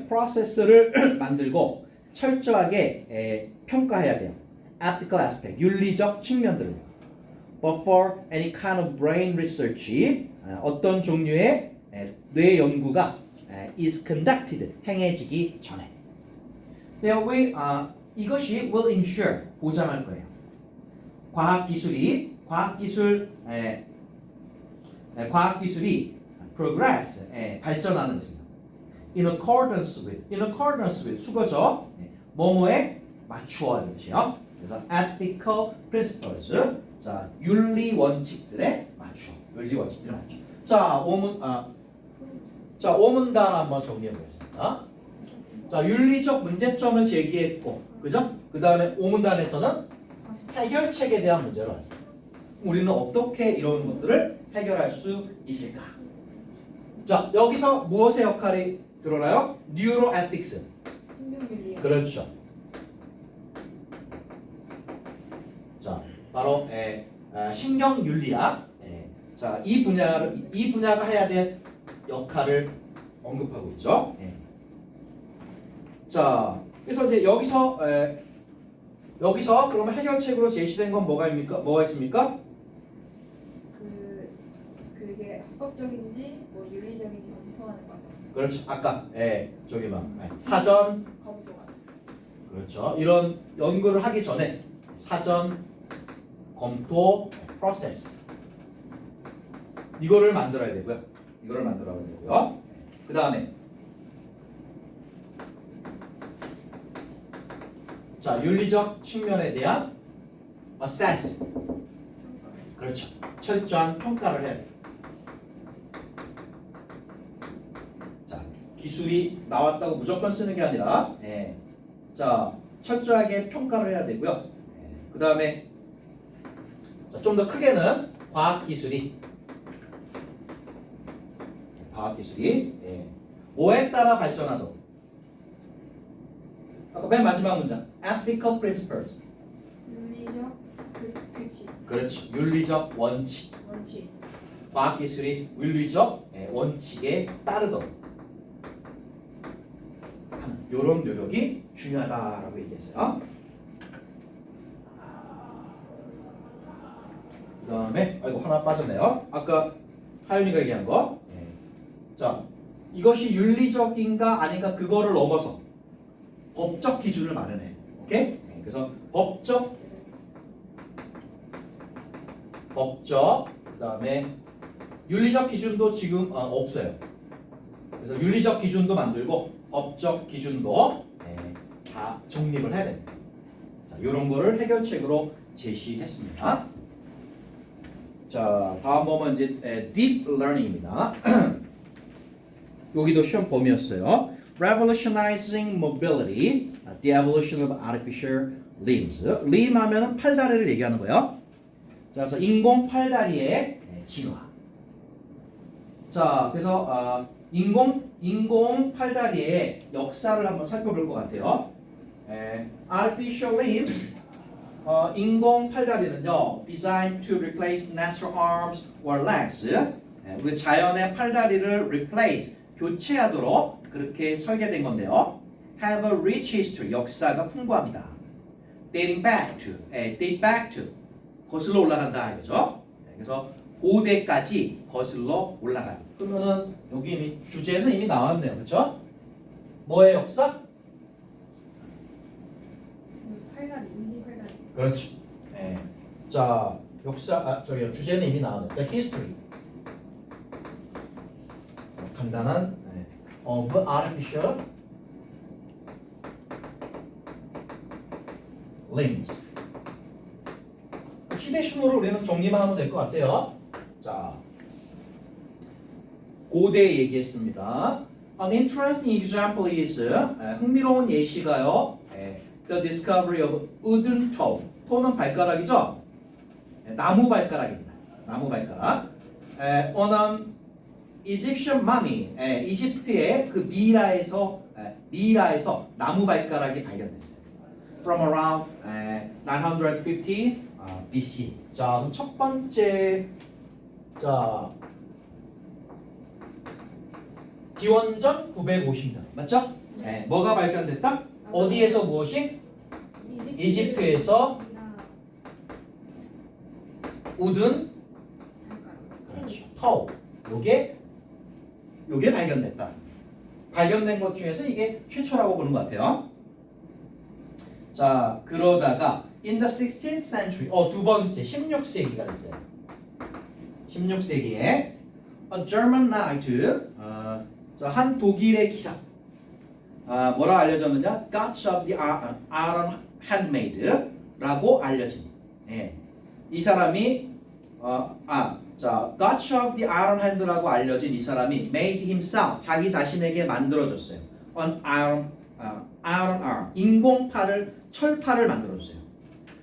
프로세스를 만들고 철저하게 평가해야 돼요. ethical aspect, 윤리적 측면들을. But for any kind of brain research, 어떤 종류의 뇌 연구가 is conducted, 행해지기 전에. 이것이 will ensure, 보장할 거예요. 과학기술이 progress, 발전하는 것입니다. In accordance with, 수거죠. 뭐뭐에 맞추어 이런 뜻이요. 그래서 ethical principles, 자, 윤리 원칙들에 맞추어. 자, 오문단 한번 정리해 보겠습니다. 자, 윤리적 문제점을 제기했고, 그죠? 그 다음에 오문단에서는 해결책에 대한 문제를 왔어요. 우리는 어떻게 이런 것들을 해결할 수 있을까? 자, 여기서 무엇의 역할이 드러나요? 뉴로에틱스. 신경윤리학. 그렇죠. 자, 바로 신경윤리학. 자, 이 분야가 해야 될 역할을 언급하고 있죠. 자, 그래서 이제 여기서 그러면 해결책으로 제시된 건 뭐가 있습니까? 그게 합법적인지 뭐 윤리적인지 검토하는 과정. 그렇죠. 아까 사전 검토가. 그렇죠. 이런 연구를 하기 전에 사전 검토 프로세스 이거를 만들어야 되고요. 그 다음에 자, 윤리적 측면에 대한 assess. 그렇죠. 철저한 평가를 해야 돼요. 자, 기술이 나왔다고 무조건 쓰는 게 아니라, 자, 철저하게 평가를 해야 되고요. 그 다음에 좀 더 크게는 과학기술이 뭐에 따라 발전하도록. 아까 맨 마지막 문장, ethical principles. 윤리적 규칙. 그렇지. 윤리적 원칙. 과학기술이 윤리적 원칙에 따르도록. 하는 이런 노력이 중요하다라고 얘기했어요. 그 다음에 아이고 하나 빠졌네요. 아까 하윤이가 얘기한 거. 자, 이것이 윤리적인가 아닌가 그거를 넘어서 법적 기준을 마련해. 오케이? 그래서 법적 그다음에 윤리적 기준도 지금 없어요. 그래서 윤리적 기준도 만들고 법적 기준도 다 정립을 해야 됩니다. 자, 이런 거를 해결책으로 제시했습니다. 자, 다음 보면 이제 deep learning입니다. 여기도 시험 범위였어요. Revolutionizing mobility, the evolution of artificial limbs. limb 하면은 팔다리를 얘기하는 거예요. 자, 그래서 인공 팔다리의 진화. 자, 그래서 인공 팔다리의 역사를 한번 살펴볼 것 같아요. Artificial limbs, 인공 팔다리는요, designed to replace natural arms or legs. 우리 자연의 팔다리를 replace, 교체하도록 그렇게 설계된 건데요. Have a rich history, 역사가 풍부합니다. Dating back to, 거슬러 올라간다 이거죠. 그래서 고대까지 거슬러 올라가요. 그러면은 여기 이미 주제는 이미 나왔네요, 그렇죠? 뭐의 역사? 팔다리, 인공 팔다리. 그렇죠. 자, 역사, 주제는 이미 나왔네요. The history. 간단한 of artificial limbs. 시대신호를 우리는 정리만 하면 될 것 같아요. 자, 고대 얘기했습니다. An interesting example is 흥미로운 예시가요. The discovery of wooden toe. toe는 발가락이죠. 나무 발가락입니다. 나무 발가락. On an Egyptian mummy. 이집트의 그 미라에서 나무 발가락이 발견됐어요. From around 950 BC. 자, 그럼 첫 번째 자 기원전 950년 맞죠? 뭐가 발견됐다? 어디에서 무엇이? 이집트에서 우든 그렇죠. 터우. 요게 발견됐다. 발견된 것 중에서 이게 최초라고 보는 것 같아요. 자, 그러다가 in the 16th century, 두 번째 16세기가 있어요. 16세기에 a German knight, 한 독일의 기사, 뭐라 알려졌느냐? Gods of the Iron Handmaid라고 알려진. 이 사람이 Gods of the Iron Hand라고 알려진 이 사람이 made himself, 자기 자신에게 만들어줬어요. An iron arm, 인공 팔을, 철팔을 만들어줬어요.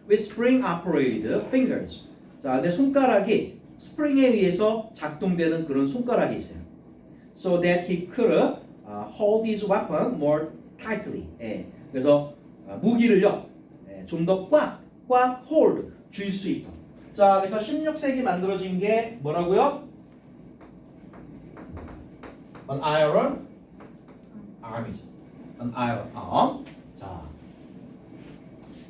With spring operated fingers. 자, 내 손가락이 스프링에 의해서 작동되는 그런 손가락이 있어요. So that he could hold his weapon more tightly. 그래서 무기를요, 좀 더 꽉 hold, 쥘 수 있도록. 자, 그래서 16세기 만들어진 게 뭐라고요? An iron arm이죠. An iron arm.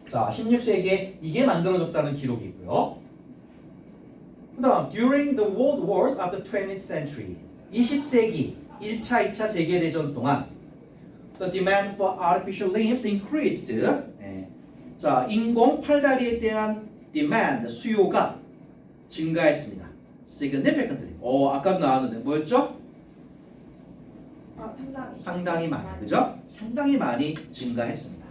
자, 16세기에 이게 만들어졌다는 기록이 있고요. 그 다음, during the world wars of the 20th century, 20세기 1차, 2차 세계대전 동안 the demand for artificial limbs increased. 자, 인공 팔다리에 대한 demand, 수요가 증가했습니다. significantly. 아까도 나왔는데 뭐였죠? 상당히 많이, 그죠? 상당히 많이 증가했습니다.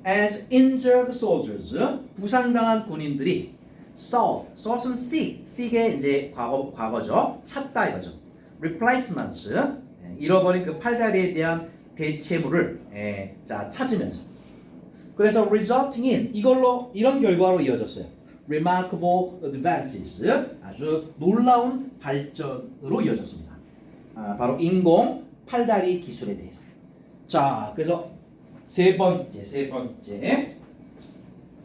As injured soldiers, 부상당한 군인들이 sought은 seek의 이제 과거죠. 찾다 이거죠. replacements, 잃어버린 그 팔다리에 대한 대체물을 찾으면서. 그래서 resulting in 이런 결과로 이어졌어요. remarkable advances, 아주 놀라운 발전으로 이어졌습니다. 바로 인공 팔다리 기술에 대해서. 자, 그래서 세 번째.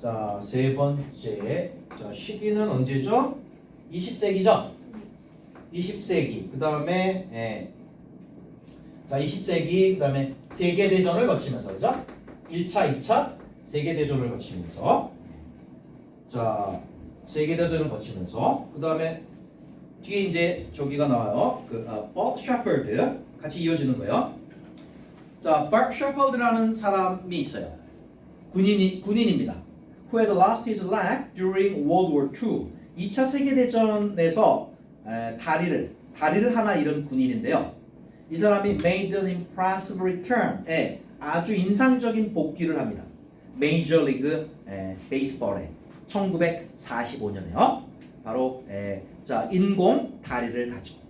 자, 세 번째. 자, 시기는 언제죠? 20세기죠? 20세기. 그 다음에 자, 20세기 그다음에 세계대전을 거치면서 그죠? 1차, 2차 세계대전을 거치면서 자, 세계대전을 거치면서 그다음에 뒤에 이제 저기가 나와요. 버트 셰퍼드 같이 이어지는 거예요. 자, 버트 셰퍼드라는 사람이 있어요. 군인입니다. Who had lost his leg during World War II. 2차 세계대전에서 다리를 하나 잃은 군인인데요. 이 사람이 made an impressive return에 아주 인상적인 복귀를 합니다. 메이저 리그 베이스볼에 1945년에요. 바로 자, 인공 다리를 가지고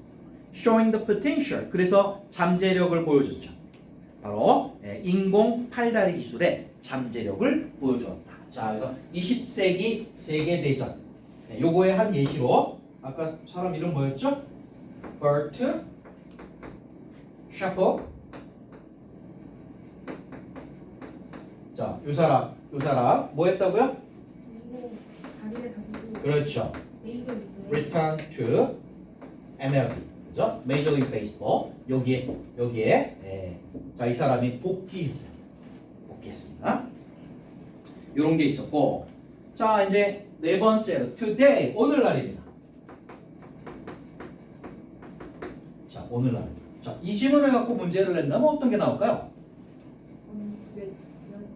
showing the potential. 그래서 잠재력을 보여줬죠. 바로 인공 팔다리 기술의 잠재력을 보여주었다. 자, 그래서 20세기 세계대전 요거의 한 예시로 아까 사람 이름 뭐였죠? 버트 셰퍼드. 자, 요 사람 뭐 했다고요? 그리고 다리를 가지고 그렇죠. 메이저 리그에 Return to MLB. 그죠? Major League Baseball. 여기에 자, 이 사람이 복귀했습니다. 요런 게 있었고, 자, 이제 네 번째로 today, 오늘날입니다. 자, 오늘날. 자, 이 질문을 갖고 문제를 낸다면 어떤 게 나올까요? 몇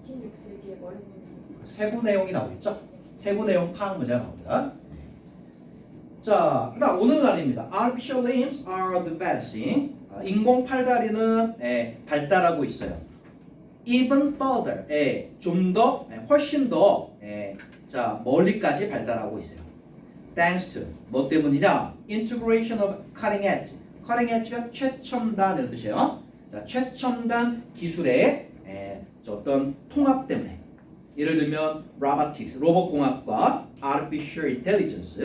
16세기에 머리 세부 내용이 나오겠죠? 세부 내용 파악 문제가 나옵니다. 자, 그다음 오늘날입니다. Artificial limbs are advancing. 인공 팔다리는 발달하고 있어요. Even further, 좀 더, 훨씬 더, 자, 멀리까지 발달하고 있어요. Thanks to, 뭐 때문이냐? Integration of cutting edge. cutting edge가 최첨단 이런 뜻이에요. 자, 최첨단 기술의 어떤 통합 때문에. 예를 들면 robotics, 로봇공학과 artificial intelligence,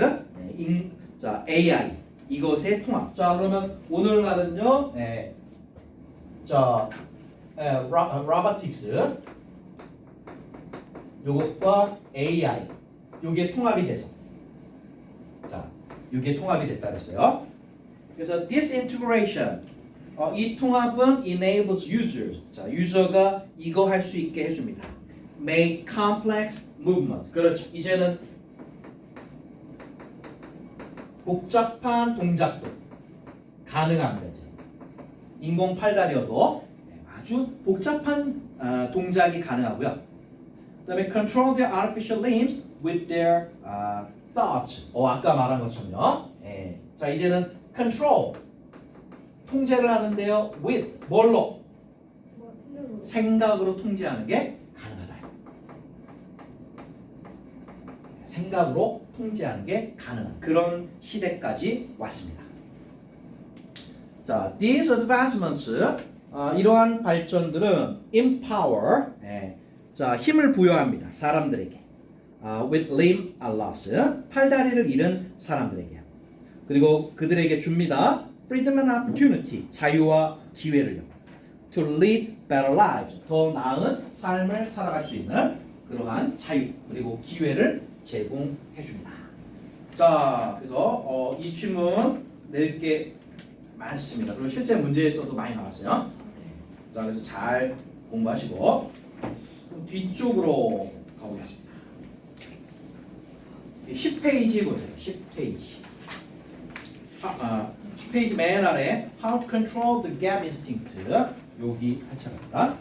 자, AI 이것의 통합. 자, 그러면 오늘날은요, 자, robotics 요것과 AI 요게 통합이 돼서, 자, 요게 통합이 됐다 그랬어요. 그래서 this integration, 이 통합은 enables users, 자, 유저가 이거 할 수 있게 해줍니다. Make complex movement. 그렇죠. 이제는 복잡한 동작도 가능합니다. 이제. 인공 팔다리여도 아주 복잡한 동작이 가능하고요. 그다음에 control their artificial limbs with their thoughts. 아까 말한 것처럼요. 자, 이제는 control 통제를 하는데요. with 뭘로? 생각으로 통제하는 게 가능하다. 생각으로 통제하는 게 가능한 그런 시대까지 왔습니다. 자, these advancements, 이러한 발전들은 empower, 자, 힘을 부여합니다. 사람들에게. with limb loss, 팔다리를 잃은 사람들에게. 그리고 그들에게 줍니다. freedom and opportunity, 자유와 기회를요. to lead better lives, 더 나은 삶을 살아갈 수 있는 그러한 자유 그리고 기회를 제공해 줍니다. 자, 그래서 이 질문 낼 게 많습니다. 그리고 실제 문제에서도 많이 나왔어요. 자, 그래서 잘 공부하시고 뒤쪽으로 가보겠습니다. 10페이지 보세요. 10페이지. 10페이지 맨 아래 How to control the gap instinct, 여기 한 차례입니다.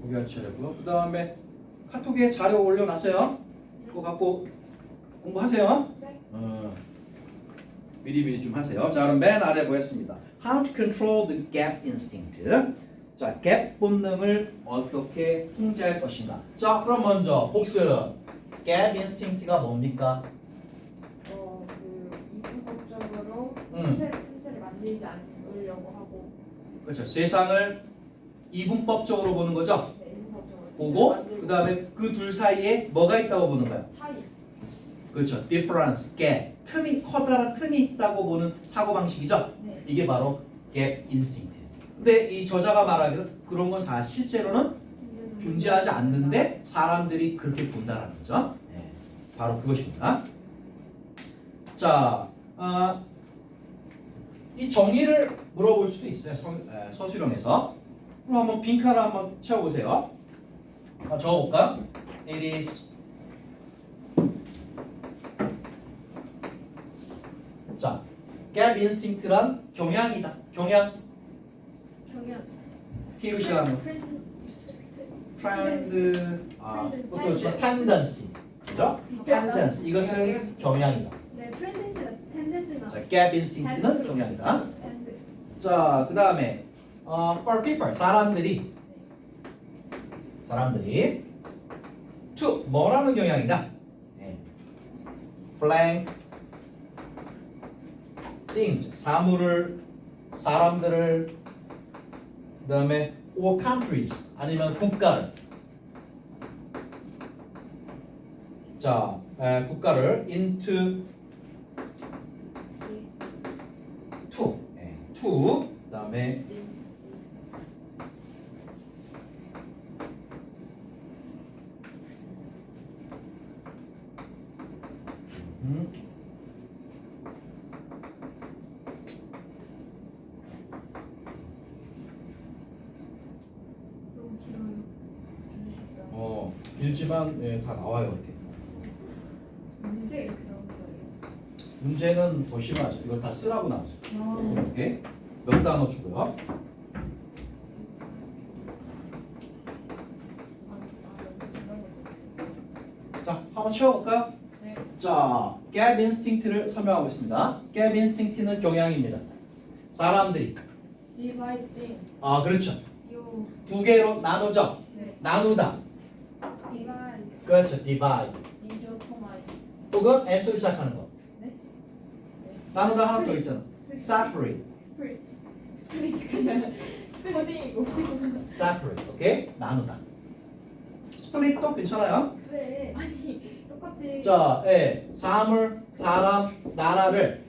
여기 한 차례고요. 그 다음에 카톡에 자료 올려놨어요. 그거 갖고 공부하세요. 네. 미리 좀 하세요. 자, 그럼 맨 아래 보겠습니다. How to control the gap instinct. 자, gap 본능을 어떻게 통제할 것인가. 자, 그럼 먼저 복습. gap instinct가 뭡니까? 이분법적으로 틈새를 만들지 않으려고 하고. 그렇죠. 세상을 이분법적으로 보는 거죠. 네, 이분법적으로 보고 그 다음에 그 둘 사이에 뭐가 있다고 보는 거야? 차이. 그렇죠. difference, gap. 커다란 틈이 있다고 보는 사고방식이죠. 네. 이게 바로 gap instinct. 근데 이 저자가 말하기를 그런 건 사실 실제로는 존재하지 않는데 사람들이 그렇게 본다라는 거죠. 네, 바로 그것입니다. 자, 이 정의를 물어볼 수도 있어요. 서술형에서. 그럼 한번 빈칸을 한번 채워보세요. 적어볼까? It is. 자, gap instinct란 경향이다. 경향. 티루시라는 트렌드. 그것도 그렇지만 tendency. 그죠? tendency. 이것은 경향이다. 네, 트렌드시나 텐데스나. 자, gap instinct는 경향이다. 텐데스. 자, 그 다음에 for people, 사람들이 to 뭐라는 경향이다? 네. blank things, 사물을, 사람들을, 그 다음에 or countries, 아니면 국가를. 자, 국가를 into to, to, 그 다음에 너무 길어요. 길지만 다 나와요 이렇게. 문제 이렇게 나오는 거예요. 문제는 더 심하죠. 이걸 다 쓰라고 나오죠. 아, 이렇게 몇 단어 주고요. 자, 한번 채워볼까요? 네. 자, gap instinct를 설명하고 있습니다. gap instinct는 경향입니다. 사람들이 divide things. 그렇죠. 요. 두 개로 나누죠. 네. 나누다. divide. 그렇죠. divide. dichotomize. 혹은 s로 시작하는 거. 네. 나누다 하나 더 있잖아. separate. 스플릿 그냥 스플릿이고. separate. 오케이? 나누다. split도 괜찮아요. 그래. 아니 똑같이. 자, 사물, 사람, 나라를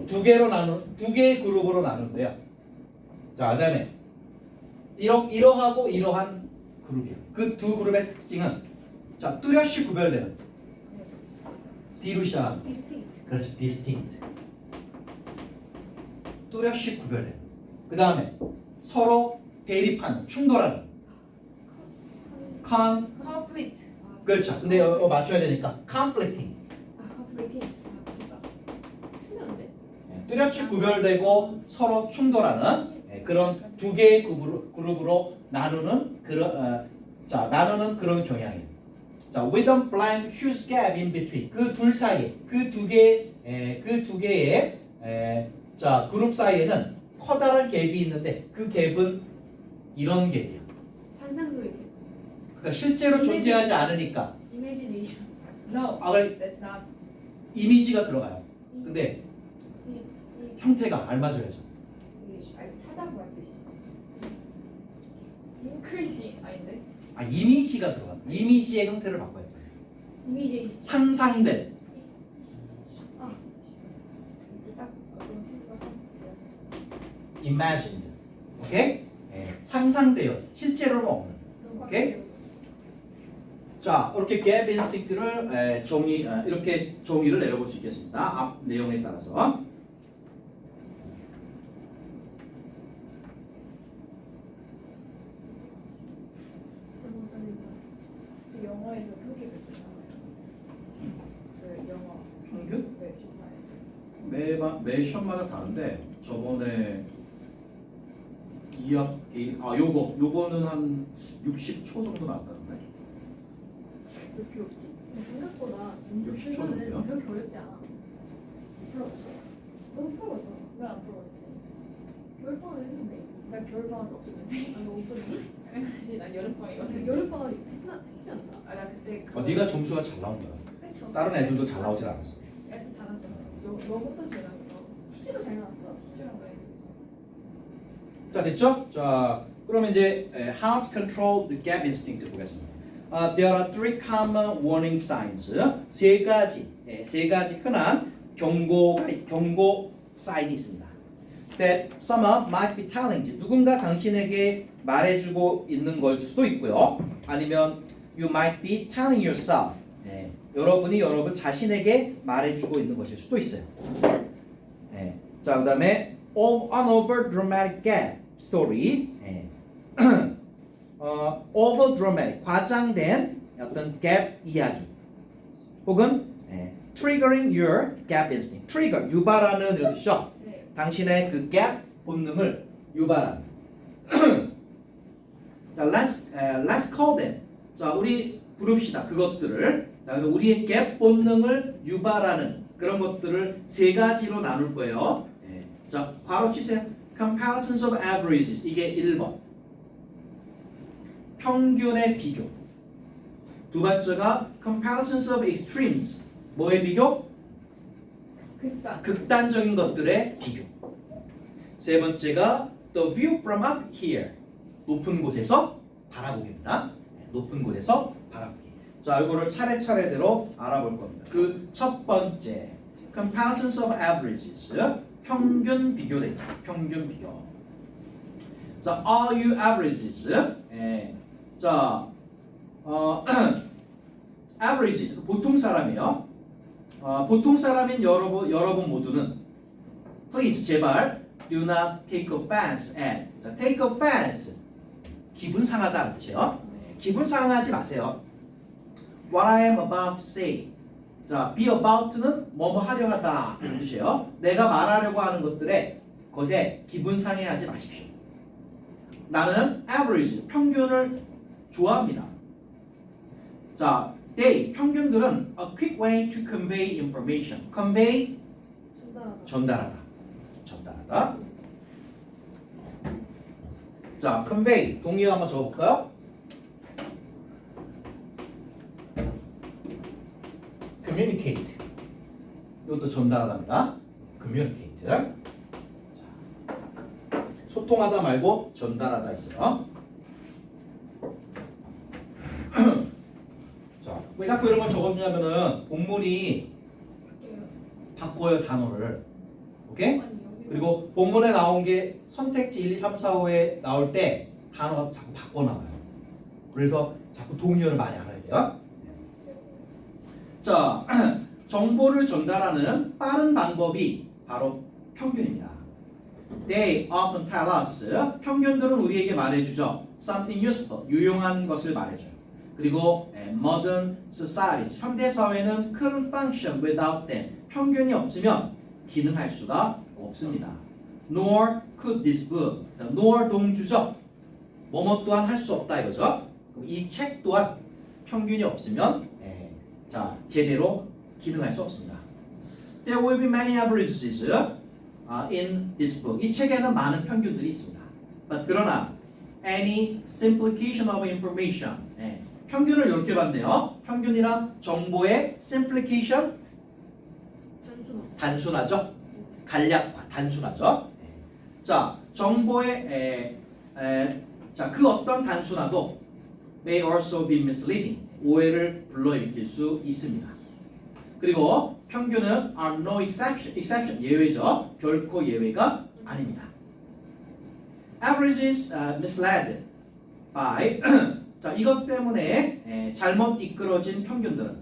두 개의 그룹으로 나누는데요. 자, 그다음에 이러하고 이러한 그룹이에요. 그 두 그룹의 특징은 자, 뚜렷이 구별되는 D로 시작하는 distinct. 그렇죠, distinct. 뚜렷이 구별되는. 그 다음에 서로 대립하는, 충돌하는 conflict. 그렇죠. 근데 맞춰야 되니까 conflicting. conflicting. 진짜. 틀렸는데. 뚜렷이 구별되고 서로 충돌하는 그런 두 개의 그룹으로 나누는 나누는 그런 경향이에요. 자, with a blank huge gap in between 그 둘 사이에 그 두 개의 자 그룹 사이에는 커다란 갭이 있는데 그 갭은 이런 갭이에요. 환상적인. 그러니까 실제로 존재하지 않으니까 imagination. No. 그래, That's not. 이미지가 들어가요. 근데 이 형태가 알맞아야죠. 찾아봐야지. increasing 아닌데? 이미지가 들어가. 이미지의 형태를 바꿔야 돼요. 이미지. 상상된. 딱 너무 생각하고. imagined. 오케이? 상상되어 실제로는 없는. 오케이? 자, 이렇게 gap instinct를 이렇게 정의를 내려볼 수 있겠습니다. 앞 내용에 따라서. 그 영어에서 표기 몇 나와요? 그 영어. 평균? 네, 진짜요. 매 시험마다 다른데 저번에 2학기 요거는 한 60초 정도 나왔다는데. 그렇게 없지? 생각보다 60초 정도요? 그렇게 어렵지 않아. 풀어봤어. 너도 풀어봤잖아. 왜 안 풀어봤지? 겨울방학 했는데. 나 겨울방학이 없었는데. 너 없었니? 당연하지. 나 여름방학이거든. 여름방학 했지 않나? 나 그때 네가 점수가 잘 나온 거야. 그쵸. 다른 애들도 잘 나오진 않았어. 애들 잘하잖아. 너부터 제일 나왔어. 희주도 잘 나왔어. 희주랑 나 자, 됐죠? 자, 그러면 이제 how to control the gap instinct 보겠습니다. There are three common warning signs. 세 가지 흔한 경고 사인이 있습니다. that someone might be telling you. 누군가 당신에게 말해주고 있는 걸 수도 있고요. 아니면 you might be telling yourself. 네, 여러분이 여러분 자신에게 말해주고 있는 것일 수도 있어요. 네, 자, 그다음에 an over dramatic gap story. 네. over dramatic 과장된 어떤 gap 이야기. 혹은 triggering your gap instinct. trigger 유발하는 이런 뜻이죠. 네. 당신의 그 gap 본능을 유발하는. 자, let's call them. 자, 우리 부릅시다. 그것들을. 자, 그래서 우리의 gap 본능을 유발하는 그런 것들을 세 가지로 나눌 거예요. 자, 괄호 치세요. comparisons of averages. 이게 1번. 평균의 비교. 두 번째가 comparisons of extremes. 뭐의 비교? 극단적인 것들의 비교. 세 번째가 the view from up here. 높은 곳에서 바라보기입니다. 높은 곳에서 바라보기. 자, 이거를 차례차례대로 알아볼 겁니다. 그 첫 번째 comparisons of averages. 평균 비교 되죠. 평균 비교. 자, are you averages? 자, averages 보통 사람이요. 보통 사람인 여러분 모두는 please 제발 do not take offense at. 자, take offense 기분 상하다는 뜻이에요. 기분 상하지 마세요. What I am about to say. 자, be about는 뭐뭐 하려 하다 이런 뜻이에요. 내가 말하려고 하는 것에 기분 상해하지 마십시오. 나는 average 평균을 좋아합니다. 자, they 평균들은 a quick way to convey information. convey 전달하다. 자, convey 동의 한번 적어볼까요? communicate 이것도 전달하다입니다. communicate. 자, 소통하다 말고 전달하다 있어요. 자, 왜 자꾸 이런 걸 적어주냐면은 본문이 바꿔요 단어를. 오케이? 그리고 본문에 나온 게 선택지 1, 2, 3, 4, 5에 나올 때 단어가 자꾸 바꿔 나와요. 그래서 자꾸 동의어를 많이 알아야 돼요. 자, 정보를 전달하는 빠른 방법이 바로 평균입니다. They often tell us. 평균들은 우리에게 말해주죠. Something useful. 유용한 것을 말해줘요. 그리고 modern societies. 현대 사회는 couldn't function without them. 평균이 없으면 기능할 수가 없습니다. Nor could this book. 자, nor 동주죠. 뭐뭐 또한 할 수 없다 이거죠. 이 책 또한 평균이 없으면 자, 제대로 기능할 수 없습니다. There will be many averages in this book. 이 책에는 많은 평균들이 있습니다. But 그러나 any simplification of information. 평균을 이렇게 봤네요. 평균이란 정보의 simplification 단순하죠. 간략화 단순하죠. 자, 정보의 자, 그 어떤 단순화도 may also be misleading. 오해를 불러일으킬 수 있습니다. 그리고 평균은 are no exception 예외죠. 결코 예외가 아닙니다. Averages misled by 자, 이것 때문에 잘못 이끌어진 평균들은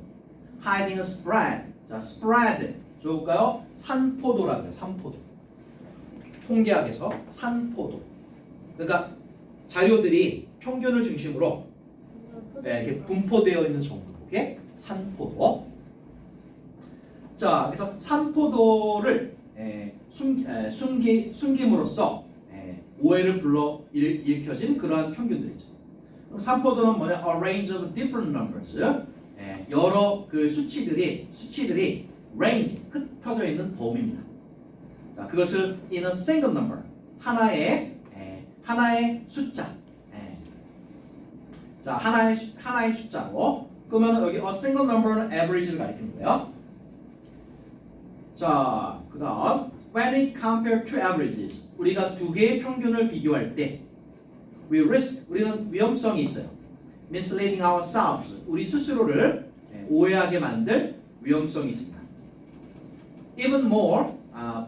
hiding a spread. 자, spread 좋을까요? 산포도라고 해요. 산포도. 통계학에서 산포도. 그러니까 자료들이 평균을 중심으로 이렇게 분포되어 있는 정도의 산포도. 자, 그래서 산포도를 숨김으로써 오해를 불러 일으켜진 그러한 평균들이죠. 그럼 산포도는 뭐냐? A range of different numbers. 여러 그 수치들이 range 흩어져 있는 범위입니다. 자, 그것을 in a single number 하나의 숫자. 자, 하나의 숫자로. 그러면 여기 a single number는 average를 가리키는 거예요. 자, 그다음 when we compare two averages, 우리가 두 개의 평균을 비교할 때 우리는 위험성이 있어요. misleading ourselves, 우리 스스로를 오해하게 만들 위험성이 있습니다. even more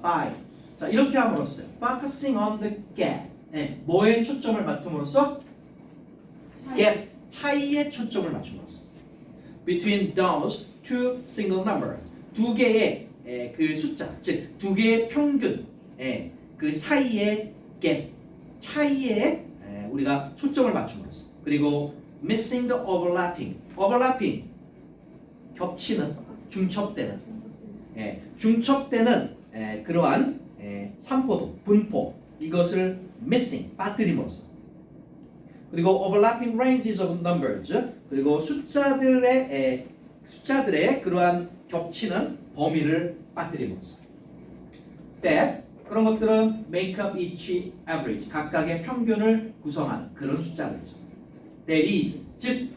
by 자, 이렇게 함으로써 focusing on the gap. 뭐에 초점을 맞춤으로써? gap, 차이에 초점을 맞춤으로써. between those two single numbers. 두 개의 그 숫자, 즉 두 개의 평균, 그 사이의 gap, 차이에 우리가 초점을 맞춤으로써. 그리고 missing the overlapping. overlapping 겹치는, 중첩되는, 중첩되는 그러한 산포도, 분포 이것을 missing 빠뜨림으로써. 그리고 overlapping ranges of numbers. 그리고 숫자들의 그러한 겹치는 범위를 빠뜨림으로써. that 그런 것들은 make up each average. 각각의 평균을 구성하는 그런 숫자들이죠. that is 즉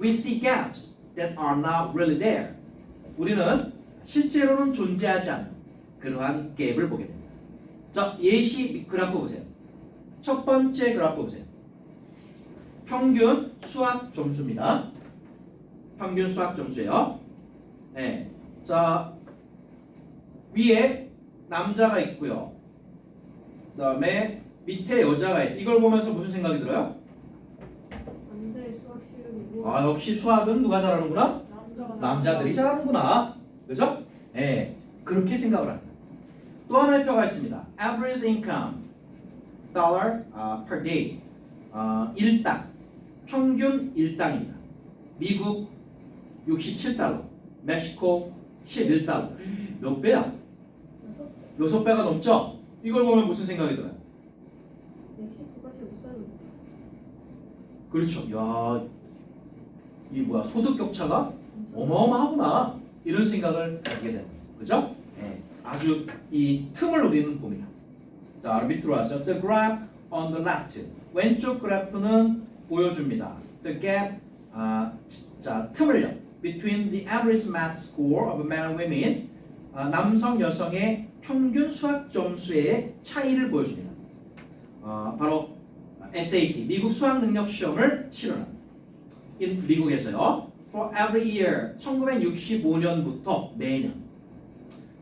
we see gaps that are not really there. 우리는 실제로는 존재하지 않는 그러한 갭을 보게 됩니다. 자, 예시 그래프 보세요. 첫 번째 그래프 보세요. 평균 수학 점수입니다. 평균 수학 점수예요. 네. 자, 위에 남자가 있고요. 그다음에 밑에 여자가 있어요. 이걸 보면서 무슨 생각이 들어요? 남자의 수학 실력이 뭐? 아, 역시 수학은 누가 잘하는구나? 남자가 남자들이 잘하는구나. 그죠? 예. 그렇게 생각을 합니다. 또 하나의 표가 있습니다. Average income dollar per day. 일당. 평균 일당입니다. 미국 67달러. 멕시코 11달러. 몇 배야? 6배가 넘죠? 이걸 보면 무슨 생각이 들어요? 멕시코가 제일 못 사는. 그렇죠. 야, 이 뭐야 소득 격차가 어마어마하구나 이런 생각을 가지게 됩니다. 그죠? 예, 아주 이 틈을 우리는 봅니다. 자, 밑으로 와서 the graph on the left 왼쪽 그래프는 보여줍니다. The gap 자 틈을요 between the average math score of men and women 남성 여성의 평균 수학 점수의 차이를 보여줍니다. 바로 SAT 미국 수학 능력 시험을 치르는 미국에서요. For every year 1965년부터 매년.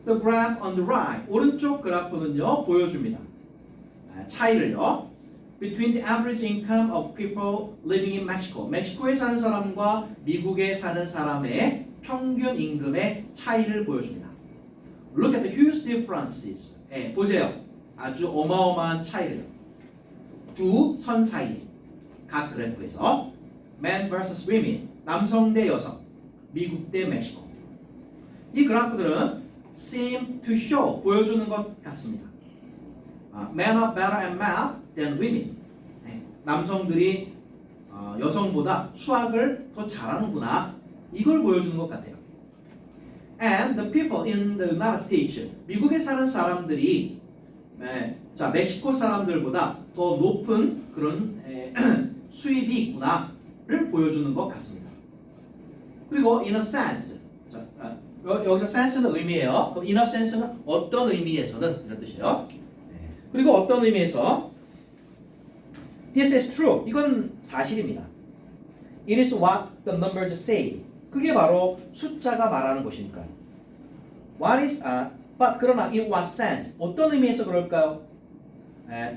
The graph on the right 오른쪽 그래프는요 보여줍니다. 차이를요. Between the average income of people living in Mexico. 멕시코에 사는 사람과 미국에 사는 사람의 평균 임금의 차이를 보여줍니다. Look at the huge differences. 보세요. 아주 어마어마한 차이를 두 선 사이에 각 그래프에서 men vs women 남성 대 여성 미국 대 멕시코 이 그래프들은 seem to show 보여주는 것 같습니다. Men are better at math than women. 남성들이 여성보다 수학을 더 잘하는구나 이걸 보여주는 것 같아요. And the people in the United States 미국에 사는 사람들이 자 멕시코 사람들보다 더 높은 그런 수입이 있구나를 보여주는 것 같습니다. 그리고 in a sense 자, 여기서 sense는 의미예요. 그럼 in a sense는 어떤 의미에서는 이런 뜻이에요. 그리고 어떤 의미에서 this is true 이건 사실입니다. It is what the numbers say. 그게 바로 숫자가 말하는 것이니까요. What is but 그러나 in what sense 어떤 의미에서 그럴까요?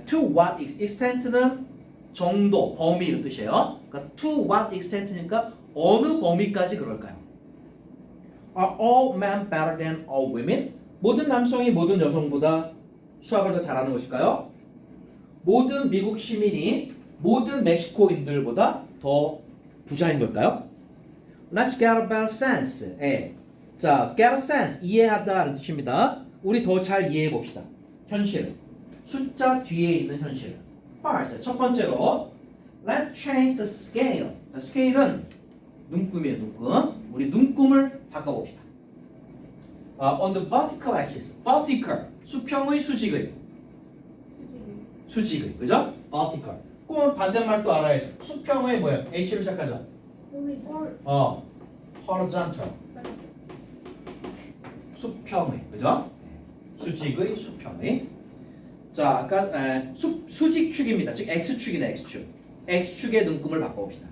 To what extent는 정도, 범위 이런 뜻이에요. 그러니까 to what extent니까 어느 범위까지 그럴까요? Are all men better than all women? 모든 남성이 모든 여성보다 수학을 더 잘하는 것일까요? 모든 미국 시민이 모든 멕시코인들보다 더 부자인 걸까요? Let's get a better sense. 자, get a sense 이해하다는 뜻입니다. 우리 더 잘 이해해 봅시다. 현실, 숫자 뒤에 있는 현실. First, 첫 번째로, let's change the scale. 자, 스케일은 눈금이에요, 눈금. 우리 눈금을 바꿔봅시다. On the vertical axis, vertical, 수평의 수직의, 수직의, 그죠? vertical. 그럼 반대말도 알아야죠. 수평의 뭐예요? H로 시작하죠. horizontal. 수평의, 그죠? 수직의, 수평의. 자, 아까 수직축입니다. 즉 x축이네, x축. x축의 눈금을 바꿔봅시다.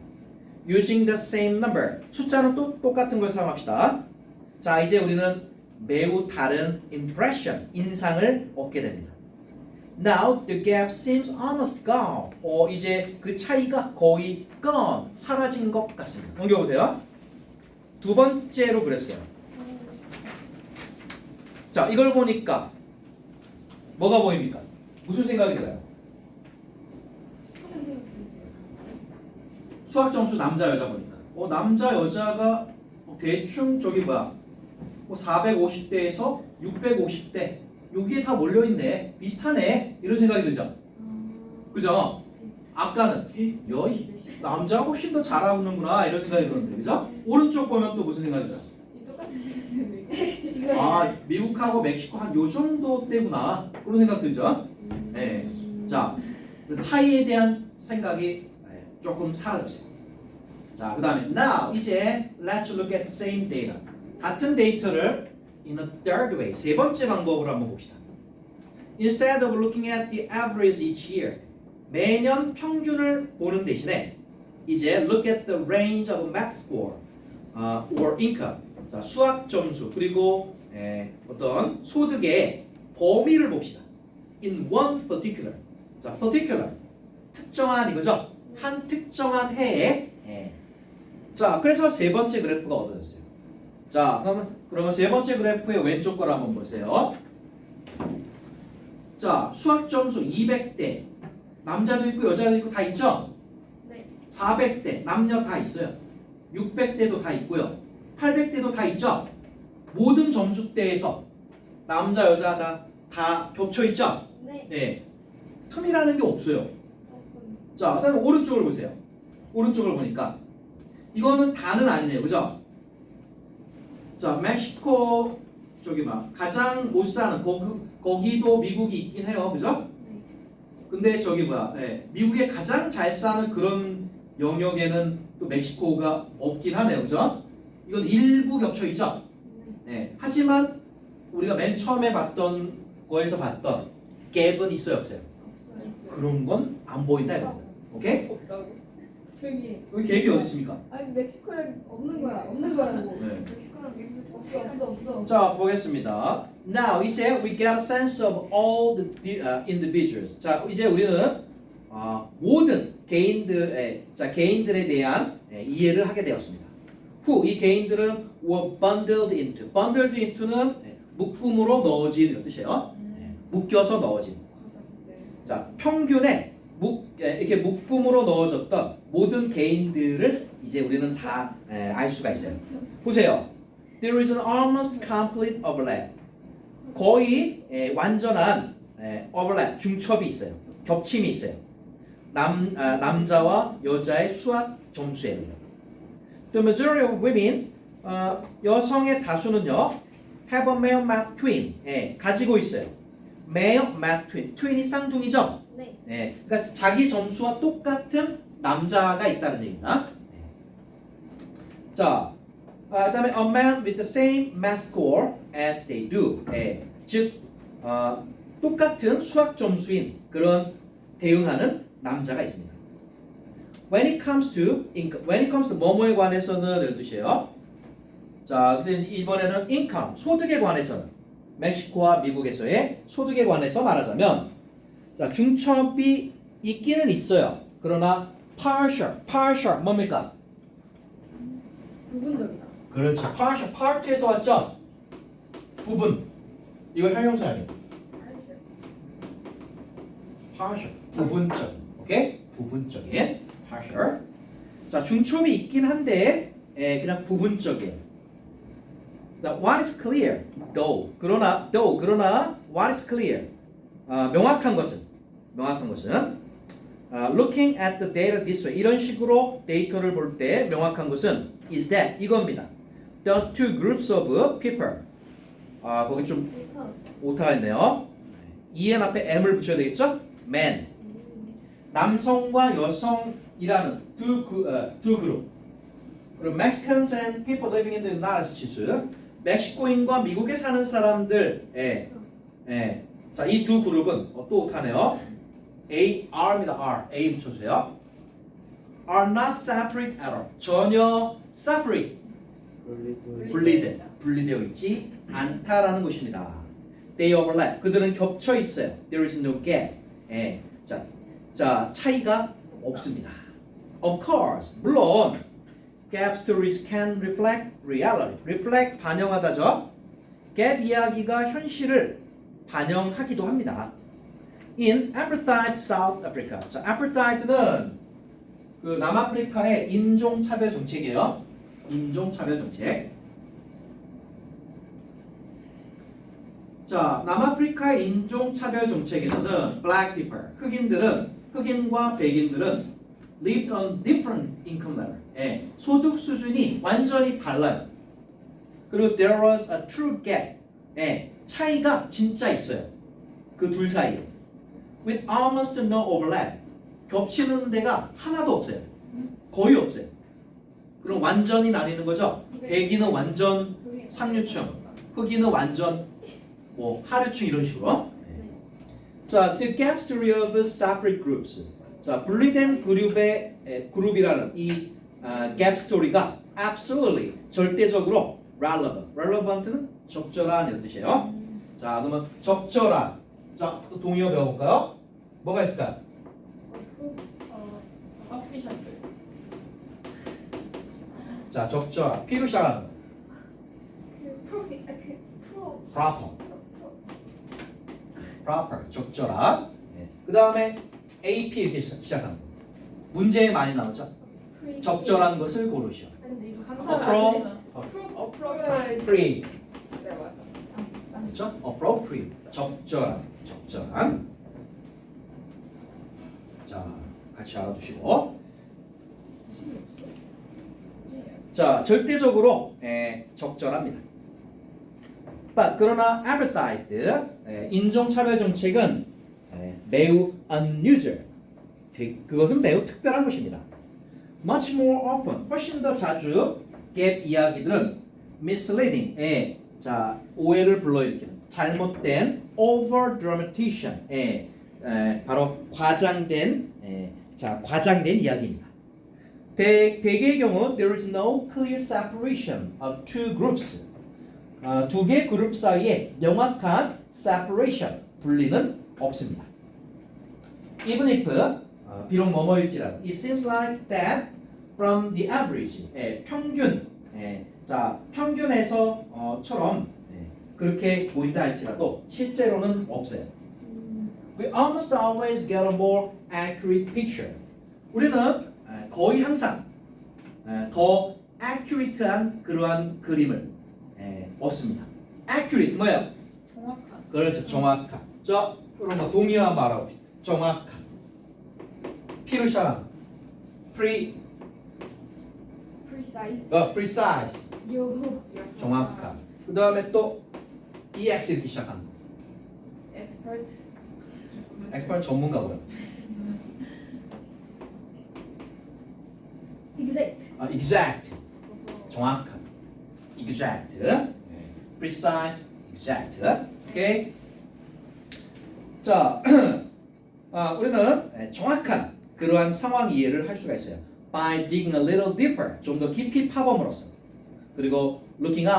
Using the same number. 숫자는 또 똑같은 걸 사용합시다. 자, 이제 우리는 매우 다른 impression, 인상을 얻게 됩니다. Now the gap seems almost gone. 이제 그 차이가 거의 gone, 사라진 것 같습니다. 넘겨보세요. 두 번째로 그랬어요. 자, 이걸 보니까 뭐가 보입니까? 무슨 생각이 들어요? 수학 점수 남자 여자 보니까 남자 여자가 대충 저기 뭐야 450대에서 650대 여기에 다 몰려있네 비슷하네 이런 생각이 들죠? 그죠? 아까는 여이 남자가 훨씬 더 잘하는구나 이런 생각이 들었는데 그죠? 오른쪽 보면 또 무슨 생각이 들어요? 이 똑같은 생각이 아 미국하고 멕시코 한 요 정도 때구나 그런 생각 들죠? 네. 자, 그 차이에 대한 생각이 조금 사라졌어요. 자, 그 다음에 now 이제 let's look at the same data. 같은 데이터를 in a third way, 세 번째 방법으로 한번 봅시다. Instead of looking at the average each year, 매년 평균을 보는 대신에 이제 look at the range of math score or income. 자, 수학 점수 그리고 어떤 소득의 범위를 봅시다. In one particular. 자, particular. 특정한 이거죠. 한 특정한 해에. 자, 그래서 세 번째 그래프가 얻어졌어요. 자, 그러면 세 번째 그래프의 왼쪽 걸 한번 보세요. 자, 수학 점수 200대. 남자도 있고 여자도 있고 다 있죠? 네. 400대. 남녀 다 있어요. 600대도 다 있고요. 800대도 다 있죠? 모든 점수대에서 남자 여자 다 겹쳐 있죠? 네. 네. 틈이라는 게 없어요. 자, 그다음에 오른쪽을 보세요. 오른쪽을 보니까 이거는 다는 아니네요, 그죠? 자, 멕시코 저기 막 가장 못 사는 거기도 미국이 있긴 해요, 그죠? 네. 근데 저기 뭐야, 미국에 가장 잘 사는 그런 영역에는 또 멕시코가 없긴 하네요, 그죠? 이건 일부 겹쳐 있죠? 네. 하지만 우리가 맨 처음에 봤던 거에서 봤던 갭은 있어요, 없어요? 없어요. 그런 건 안 보인다 이거. 오케이? 없다고? 조용히 여기 갭이 어디 있습니까? 아니 멕시코랑 없는 거야. 없는 거라고. 네. 멕시코랑 미국 없어. 자, 보겠습니다. Now 이제 we get a sense of all the individuals. 자, 이제 우리는 모든 개인들에 대한 이해를 하게 되었습니다. Who 이 개인들은 were bundled into. bundled into는 묶음으로 넣어진 이런 뜻이에요. 묶여서 넣어진. 자, 평균에 이렇게 묶음으로 넣어졌던 모든 개인들을 이제 우리는 다 알 수가 있어요. 보세요. There is an almost complete overlap. 거의 완전한 overlap, 중첩이 있어요. 겹침이 있어요. 남자와 여자의 수학 점수에는요. The majority of women, 여성의 다수는요, have a male math twin, 가지고 있어요. male math twin, twin이 쌍둥이죠? 네. 그러니까 자기 점수와 똑같은 남자가 있다는 얘기입니다. 자, 그다음에 a man with the same math score as they do, 즉 똑같은 수학 점수인 그런 대응하는 남자가 있습니다. When it comes to 뭐뭐에 관해서는 이런 뜻이에요. 자, 그래서 이번에는 income, 소득에 관해서는 멕시코와 미국에서의 소득에 관해서 말하자면 자, 중첩이 있기는 있어요. 그러나 partial 뭡니까? 부분적이다. 그렇죠. part에서 왔죠? 부분. 이거 형용사 아니에요? partial. 부분적. 오케이? 부분적인 partial. 자, 중첩이 있긴 한데 그냥 부분적이에요. What is clear? 그러나 what is clear? 명확한 것은 looking at the data this way 이런 식으로 데이터를 볼 때 명확한 것은 is that 이겁니다. The two groups of people. 거기 좀 오타가 있네요. EN 앞에 M을 붙여야 되겠죠? men. 남성과 여성이라는 두 그룹. 그리고 Mexicans and people living in the United States. 멕시코인과 미국에 사는 사람들. 자, 이 두 그룹은 또 오타네요. R입니다. R. A 붙여주세요. Are not separate at all. 전혀 separate. 분리되어 있지 않다라는 것입니다. They overlap. 그들은 겹쳐 있어요. There is no gap. 예. 자, 차이가 없습니다. Of course, 물론 gap stories can reflect reality. reflect 반영하다죠. gap 이야기가 현실을 반영하기도 합니다. In apartheid South Africa. 자, apartheid는 그 남아프리카의 인종차별 정책이에요. 인종차별 정책. 자, 남아프리카의 인종차별 정책에서는 black people, 흑인과 백인들은 lived on different income level. 예, 소득 수준이 완전히 달라요. 그리고 there was a true gap. 예, 차이가 진짜 있어요. 그 둘 사이에. With almost no overlap. 겹치는 데가 하나도 없어요. 거의 없어요. 그럼 완전히 나뉘는 거죠. 백인은 완전 상류층, 흑인은 완전 뭐 하류층 이런 식으로. 자, the gap story of separate groups. 자, 분리된 그룹이라는 이 gap story가 absolutely 절대적으로 relevant. relevant는 적절한 이런 뜻이에요. 자, 그러면 적절한. 자, 또 동의어 배워볼까요? 뭐가 있을까요? sufficient. 자, 적절한. P로 시작하는 거. proper. proper. 적절한. 그 다음에 AP 이렇게 시작하는 거. 문제에 많이 나오죠? 적절한 것을 고르시오. appropriate. 그렇죠? appropriate. 적절한. 자, 같이 알아두시고. 자, 절대적으로 적절합니다. 그러나 apartheid 인종차별 정책은 매우 unusual. 그것은 매우 특별한 것입니다. Much more often, 훨씬 더 자주 gap 이야기들은 misleading, 자, 오해를 불러일으키는 잘못된 over dramatization, 바로 과장된 이야기입니다. 대개의 경우 there is no clear separation of two groups. 두 개 그룹 사이에 명확한 separation, 분리는 없습니다. Even if 비록 뭐뭐일지라도 it seems like that from the average, 평균, 자, 평균에서처럼 그렇게 보인다 할지라도 실제로는 없어요. We almost always get a more accurate picture. 우리는 거의 항상 더 accurate한 그러한 그림을 얻습니다. accurate 뭐예요? 정확한. 그렇죠, 정확한. 자, 그럼 뭐 동의어 한번 알아봅시다. 정확한. P로 시작한 precise. 정확한. 그 다음에 또 EX 이렇게 시작하는 거. expert 전문가고요. exact. 정확한. exact. precise, exact. 오케이. 자, 우리는 정확한 그러한 상황 이해를 할 수가 있어요. By digging a little deeper, 좀 더 깊이 파봄으로써. 그리고 looking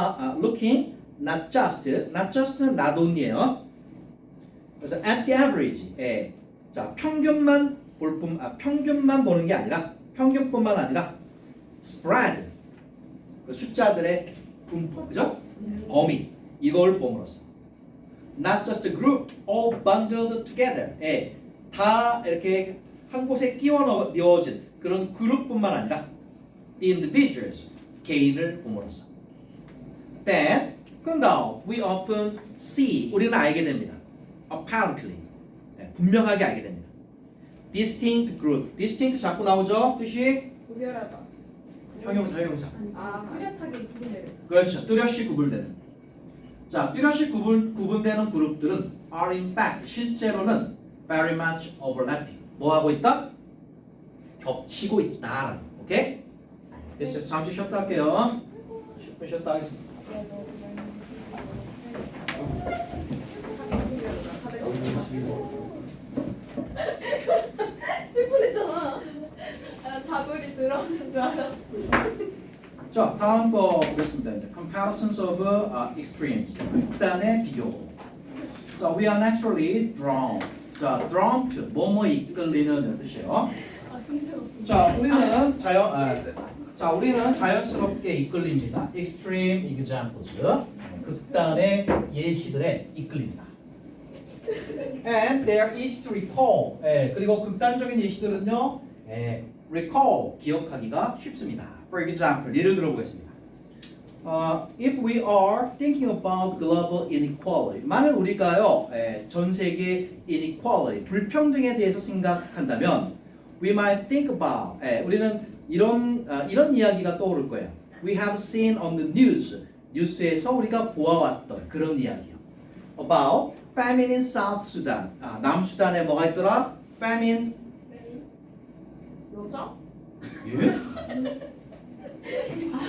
not just는 not only예요. 그래서 at the average, 자, 평균만 보는 게 아니라 평균뿐만 아니라 spread, 그 숫자들의 분포, 그죠? 범위 이걸 봄으로써. Not just a group, all bundled together. 다 이렇게 한 곳에 끼워 넣어진 그런 그룹뿐만 아니라 the individuals, 개인을 봄으로써. Then, 그럼 now we often see, 우리는 알게 됩니다. Apparently, 분명하게 알게 됩니다. Distinct group, distinct 자꾸 나오죠? 뜻이 구별하다. 형용사. 뚜렷하게 구분되는. 그렇죠. 뚜렷이 구분되는. 자, 뚜렷이 구분되는 그룹들은 are in fact 실제로는 very much overlapping. 뭐 하고 있다? 겹치고 있다. 오케이? 됐어요. 잠시 쉬었다 할게요. 10분 쉬었다 하겠습니다. 슬픈했잖아. 나 다돌이 들어오는 줄 알았어. 자, 다음 거 보겠습니다. 이제 comparisons of extremes. 극단의 비교. 자, we are naturally drawn. 자, drawn to 뭐뭐 이끌리는 뜻이에요. 아 진짜. 자, 우리는 자연스럽게 이끌립니다. extreme examples. 극단의 예시들에 이끌립니다. And they're easy to recall. 그리고 극단적인 예시들은요, recall 기억하기가 쉽습니다. For example, 예를 들어보겠습니다. If we are thinking about global inequality, 만약 우리가요, 전 세계 inequality, 불평등에 대해서 생각한다면, we might think about, 우리는 이런 이야기가 떠오를 거예요. We have seen on the news, 뉴스에서 우리가 보아왔던 그런 이야기요. About famine in South Sudan. 남수단에 뭐가 있더라? Famine. 여자? 예?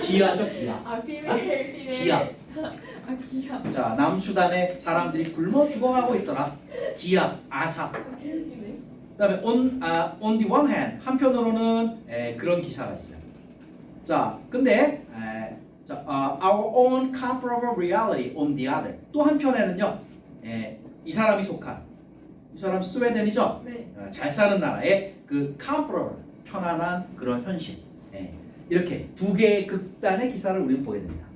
기아죠, 기아. 아 비밀. 기아. 아 기아. 자, 남수단에 사람들이 굶어 죽어가고 있더라. 기아, 아사. 비밀이네. 그다음에 on the one hand, 한편으로는 그런 기사가 있어요. 자, 근데 our own comparable reality on the other. 또 한편에는요, 이 사람이 속한 이 사람 스웨덴이죠. 네. 잘 사는 나라의 그 comparable 편안한 그런 현실. 이렇게 두 개의 극단의 기사를 우리는 보게 됩니다.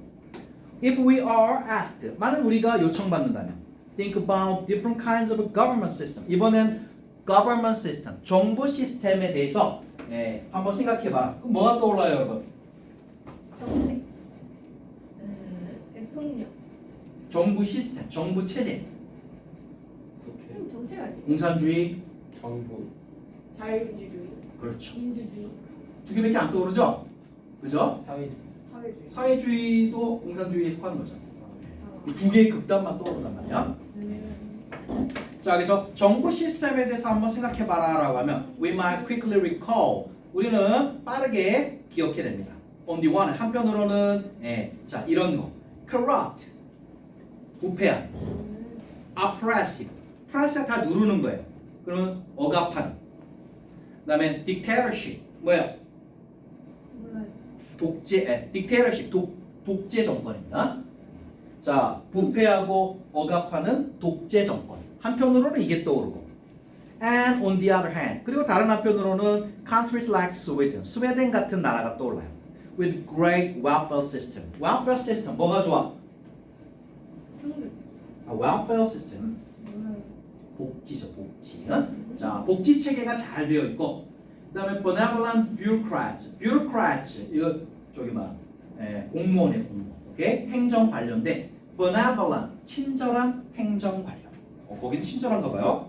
If we are asked, 만약 우리가 요청받는다면, think about different kinds of government system. 이번엔 government system, 정부 시스템에 대해서 한번 생각해봐라. 그럼 뭐가 떠올라요, 여러분? 정책. 대통령. 정부 시스템, 정부 체제, 정책 아니에요? 공산주의, 정부. 자유민주주의. 그렇죠. 민주주의. 두 개밖에 안 떠오르죠? 그죠? 사회주의. 사회주의. 사회주의도 공산주의에 속하는 거죠. 아. 이 두 개의 극단만 떠오른단 말이야. 자, 그래서 정부 시스템에 대해서 한번 생각해봐라라고 하면 we might quickly recall. 우리는 빠르게 기억해냅니다. On the one, 한편으로는 자 이런 거 corrupt, 부패한, oppressive, oppressive 다 누르는 거예요. 그러면 억압하는. 그다음에 dictatorship, 뭐예요? 몰라요. 독재, dictatorship, 독재 정권입니다. 자, 부패하고 억압하는 독재 정권. 한편으로는 이게 떠오르고. And on the other hand, 그리고 다른 한편으로는 countries like Sweden, 스웨덴 같은 나라가 떠올라요. With great welfare system. welfare system 뭐가 좋아? 평등. welfare system 몰라요. 복지죠, 복지. 자, 복지 체계가 잘 되어 있고, 그다음에 benevolent bureaucrats. bureaucrats 이거 저기 막 공무원의 공무원. 오케이? 행정 관련된 benevolent 친절한 행정 관련. 거긴 친절한가 봐요.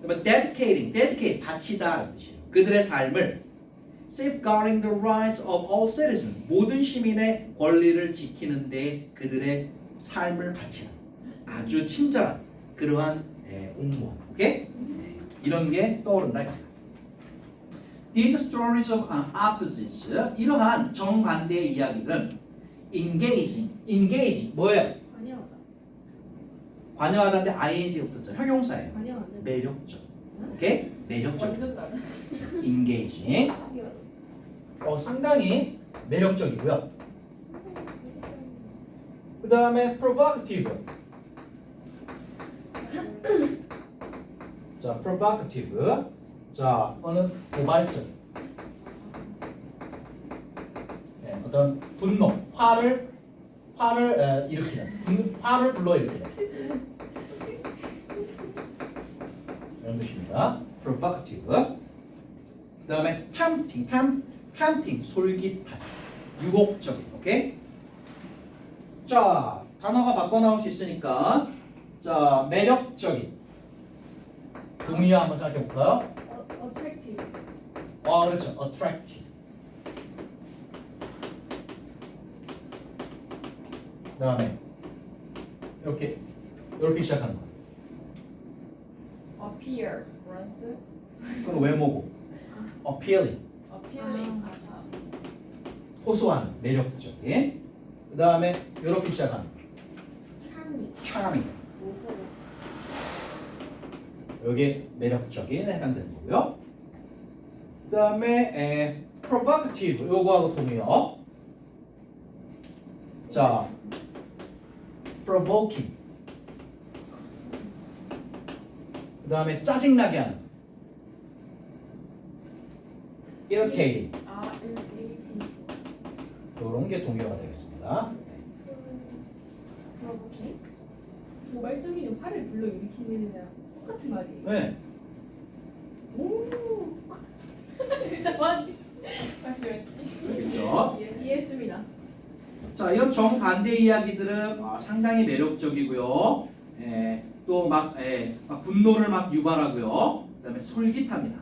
그다음에 dedicate 바치다라는 뜻이에요. 그들의 삶을 safeguarding the rights of all citizens 모든 시민의 권리를 지키는 데 그들의 삶을 바치는 아주 친절한 그러한 공무원. 오케이? 이런 게 떠오른다. These stories of opposites 이러한 정반대의 이야기들은 engaging 뭐예요? 관여하다. 관여하다인데 ing가 붙었죠. 형용사예요. 관여하는. 매력적. 오케이? 매력적. 완전 다른. engaging. 상당히 매력적이고요. 그 다음에 provocative. 자, provocative. 자, 어느 고발적. 어떤 분노, 화를 일으키는, 화를 불러일으키는 이런 뜻입니다. provocative. 그 다음에 tempting, 솔깃한, 유혹적인. 오케이? 자, 단어가 바꿔 나올 수 있으니까 자, 매력적인. 동의어 한번 생각해 볼까요? attractive. 그렇죠. attractive. 그다음에 이렇게 시작하는 거. appearance. 그건 외모고. appealing. appealing. 호소하는, 매력적인. 그다음에 이렇게 시작하는 거. charming. 여기 매력적인 해당되는 거고요. 그다음에 provocative 요거하고 동의어. 자, provoking. 그 다음에 짜증나게 하는. irritating. 아, irritating. 이런 게 동의어가 되겠습니다. 프로보킹? 도발적인 화를 불러일으키는 애랑 똑같은 말이에요. 네. 오. 진짜 많이. 알겠죠? 이해했습니다. 자, 이런 정반대 이야기들은 상당히 매력적이고요. 또 막 분노를 막 유발하고요. 그다음에 솔깃합니다.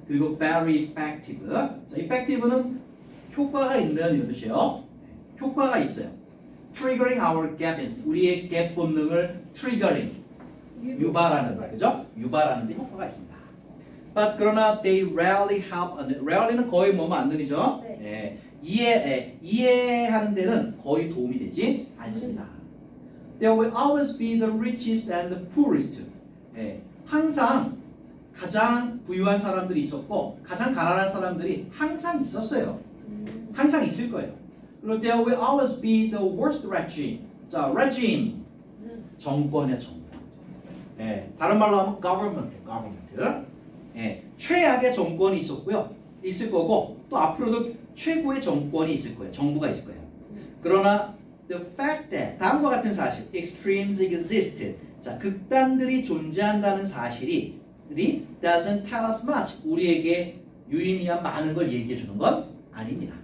그리고 very effective. 자, effective는 효과가 있는 이런 뜻이에요. 효과가 있어요. triggering our gap instinct. 우리의 gap 본능을 triggering. 유발하는, 그죠? 유발하는 데 효과가 있습니다. But 그러나 they rarely help. rarely는 거의 뭐뭐 안 느리죠? 네. 이해하는 데는 거의 도움이 되지 않습니다. There will always be the richest and the poorest. 항상 가장 부유한 사람들이 있었고 가장 가난한 사람들이 항상 있었어요. 항상 있을 거예요. 그리고 there will always be the worst regime. 자, regime 정권이야 정권. 다른 말로 하면 government. 최악의 정권이 있었고요. 있을 거고 또 앞으로도 최고의 정권이 있을 거예요. 정부가 있을 거예요. 그러나 the fact that 다음과 같은 사실 extremes exist. 자, 극단들이 존재한다는 사실이 doesn't tell us much. 우리에게 유의미한 많은 걸 얘기해 주는 건 아닙니다.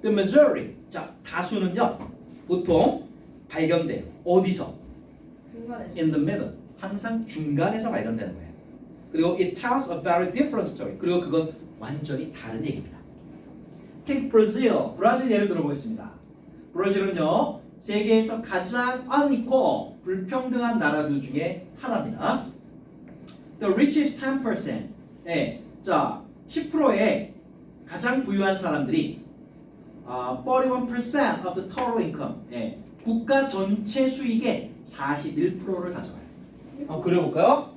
The majority. 자, 다수는요. 보통 발견돼요. 어디서? 중간에. In the middle. 항상 중간에서 발견되는 거예요. 그리고 it tells a very different story. 그리고 그건 완전히 다른 얘기입니다. Take Brazil. 브라질 예를 들어보겠습니다. 브라질은요. 세계에서 가장 unequal, 불평등한 나라들 중에 하나입니다. The richest 10%. 자, 10%의 가장 부유한 사람들이 41% of the total income. 국가 전체 수익의 41%를 가져가요. 한번 그려볼까요?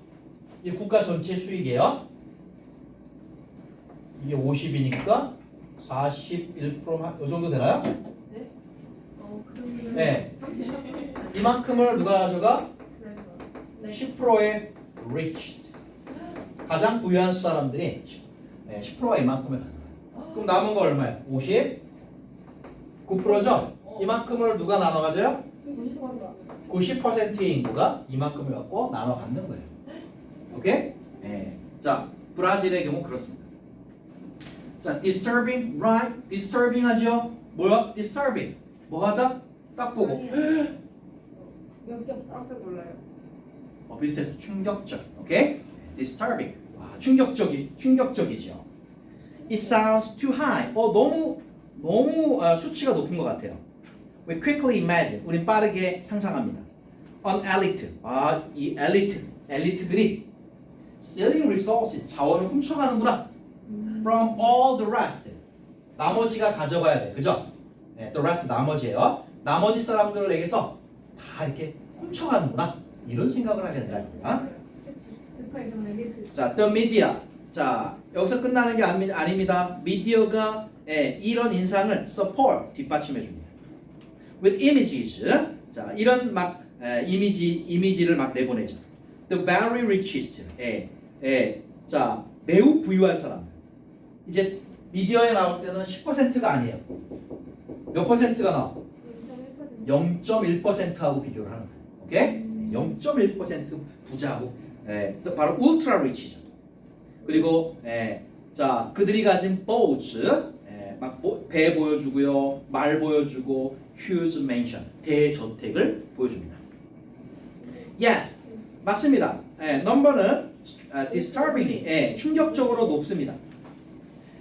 이 국가 전체 수익이에요. 이게 50이니까 41%만 이 정도 되나요? 그러면 네. 이만큼을 누가 가져가? 네. 10%의 richest. 가장 부유한 사람들이 10%가 이만큼을 가져가요. 그럼 남은 거 얼마예요? 59%죠? 이만큼을 누가 나눠 가져요? 90%의 인구가 이만큼을 갖고 나눠 갖는 거예요. 오케이? 자, 브라질의 경우 그렇습니다. 자, disturbing, right? disturbing 하죠? 뭐야? disturbing. 뭐 하다? 딱 보고. 몇개 깜짝 놀라요. 비슷해서 충격적. 오케이? disturbing. 와, 충격적이죠. It sounds too high. 너무 수치가 높은 것 같아요. We quickly imagine. 우린 빠르게 상상합니다. An elite. 이 엘리트들이 stealing resources. 자원을 훔쳐가는구나. From all the rest. 나머지가 가져가야 돼. 그죠? The rest 나머지예요. 나머지 사람들에게서 다 이렇게 훔쳐가는구나. 이런 생각을 하게 된다. 그치. 급하게 좀 엘리트. 자, the media. 자, 여기서 끝나는 게 아닙니다. 미디어가 이런 인상을 support 뒷받침해 줍니다. With images. 자, 이런 막 이미지를 막 내보내죠. The very richest. 자, 매우 부유한 사람들. 이제 미디어에 나올 때는 10%가 아니에요. 몇 퍼센트가 나와? 0.1%하고 비교를 하는 거예요. 오케이? 0.1% 부자하고 또 바로 울트라 리치죠. 그리고 자, 그들이 가진 boats 막 배 보여주고요. 말 보여주고 huge mansion 대저택을 보여줍니다. Yes. 맞습니다. 넘버는 disturbingly 충격적으로 높습니다.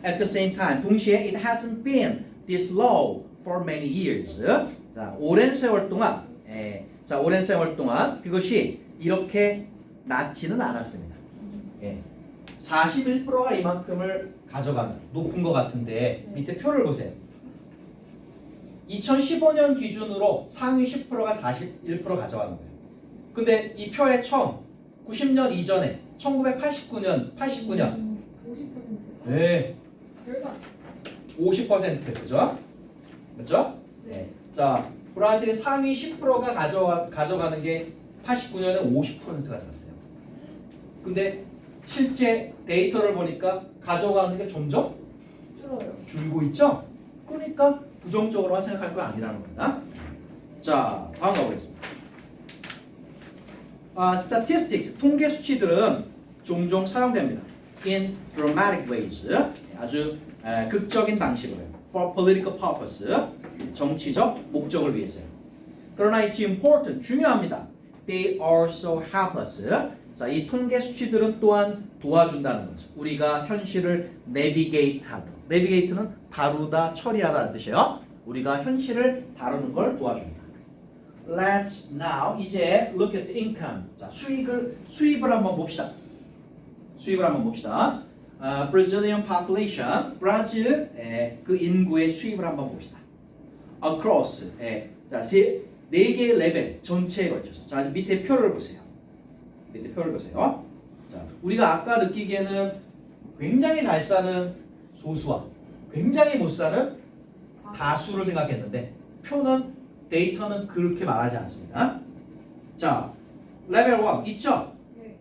At the same time 동시에 it hasn't been this low for many years. 자, 오랜 세월 동안 그것이 이렇게 낮지는 않았습니다. 41%가 이만큼을 가져가는 높은 것 같은데 밑에 표를 보세요. 2015년 기준으로 상위 10%가 41% 가져가는 거예요. 근데 이 표의 처음 90년 이전에 1989년 50%. 네. 별거. 50% 그죠? 맞죠? 네. 자, 브라질의 상위 10%가 가져가는 게 89년에 50%가 가져갔어요. 근데 실제 데이터를 보니까 가져가는 게 점점 줄어요. 줄고 있죠? 그러니까 부정적으로만 생각할 거 아니라는 겁니다. 자, 다음 가보겠습니다. statistics, 통계 수치들은 종종 사용됩니다. in dramatic ways, 아주 극적인 방식으로요. for political purpose, 정치적 목적을 위해서요. 그러나 it's important, 중요합니다. They are so helpless. 자, 이 통계 수치들은 또한 도와준다는 거죠. 우리가 현실을 navigate 하도록. navigate는 다루다, 처리하다는 뜻이에요. 우리가 현실을 다루는 걸 도와줍니다. Let's now 이제 look at the income. 자, 수입을 한번 봅시다. 수입을 한번 봅시다. Brazilian population, 브라질의 그 인구의 수입을 한번 봅시다. Across, 자, 네 개의 레벨 전체에 걸쳐서. 자, 밑에 표를 보세요. 밑에 표를 보세요. 자, 우리가 아까 느끼기에는 굉장히 잘 사는 소수와 굉장히 못 사는 다수를 생각했는데 표는 데이터는 그렇게 말하지 않습니다. 자, 레벨 1 있죠? 네.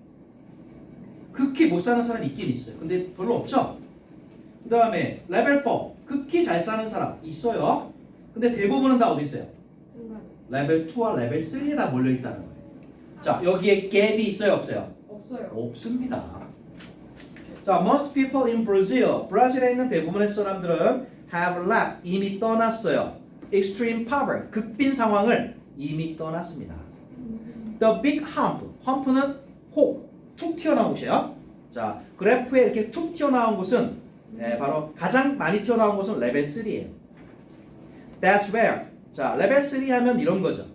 극히 못 사는 사람이 있긴 있어요. 근데 별로 없죠? 그 다음에 레벨 4 극히 잘 사는 사람 있어요. 근데 대부분은 다 어디 있어요? 중간. 레벨 2와 레벨 3에 다 몰려있다는 거예요. 자, 여기에 갭이 있어요? 없어요? 없어요. 없습니다. 자, most people in Brazil, 브라질에 있는 대부분의 사람들은 have left, 이미 떠났어요. extreme poverty, 극빈 상황을 이미 떠났습니다. The big hump, hump는 혹, 툭 튀어나온 곳이에요. 자, 그래프에 이렇게 툭 튀어나온 곳은 바로 가장 많이 튀어나온 곳은 레벨 3예요. That's where, 자, 레벨 3 하면 이런 거죠.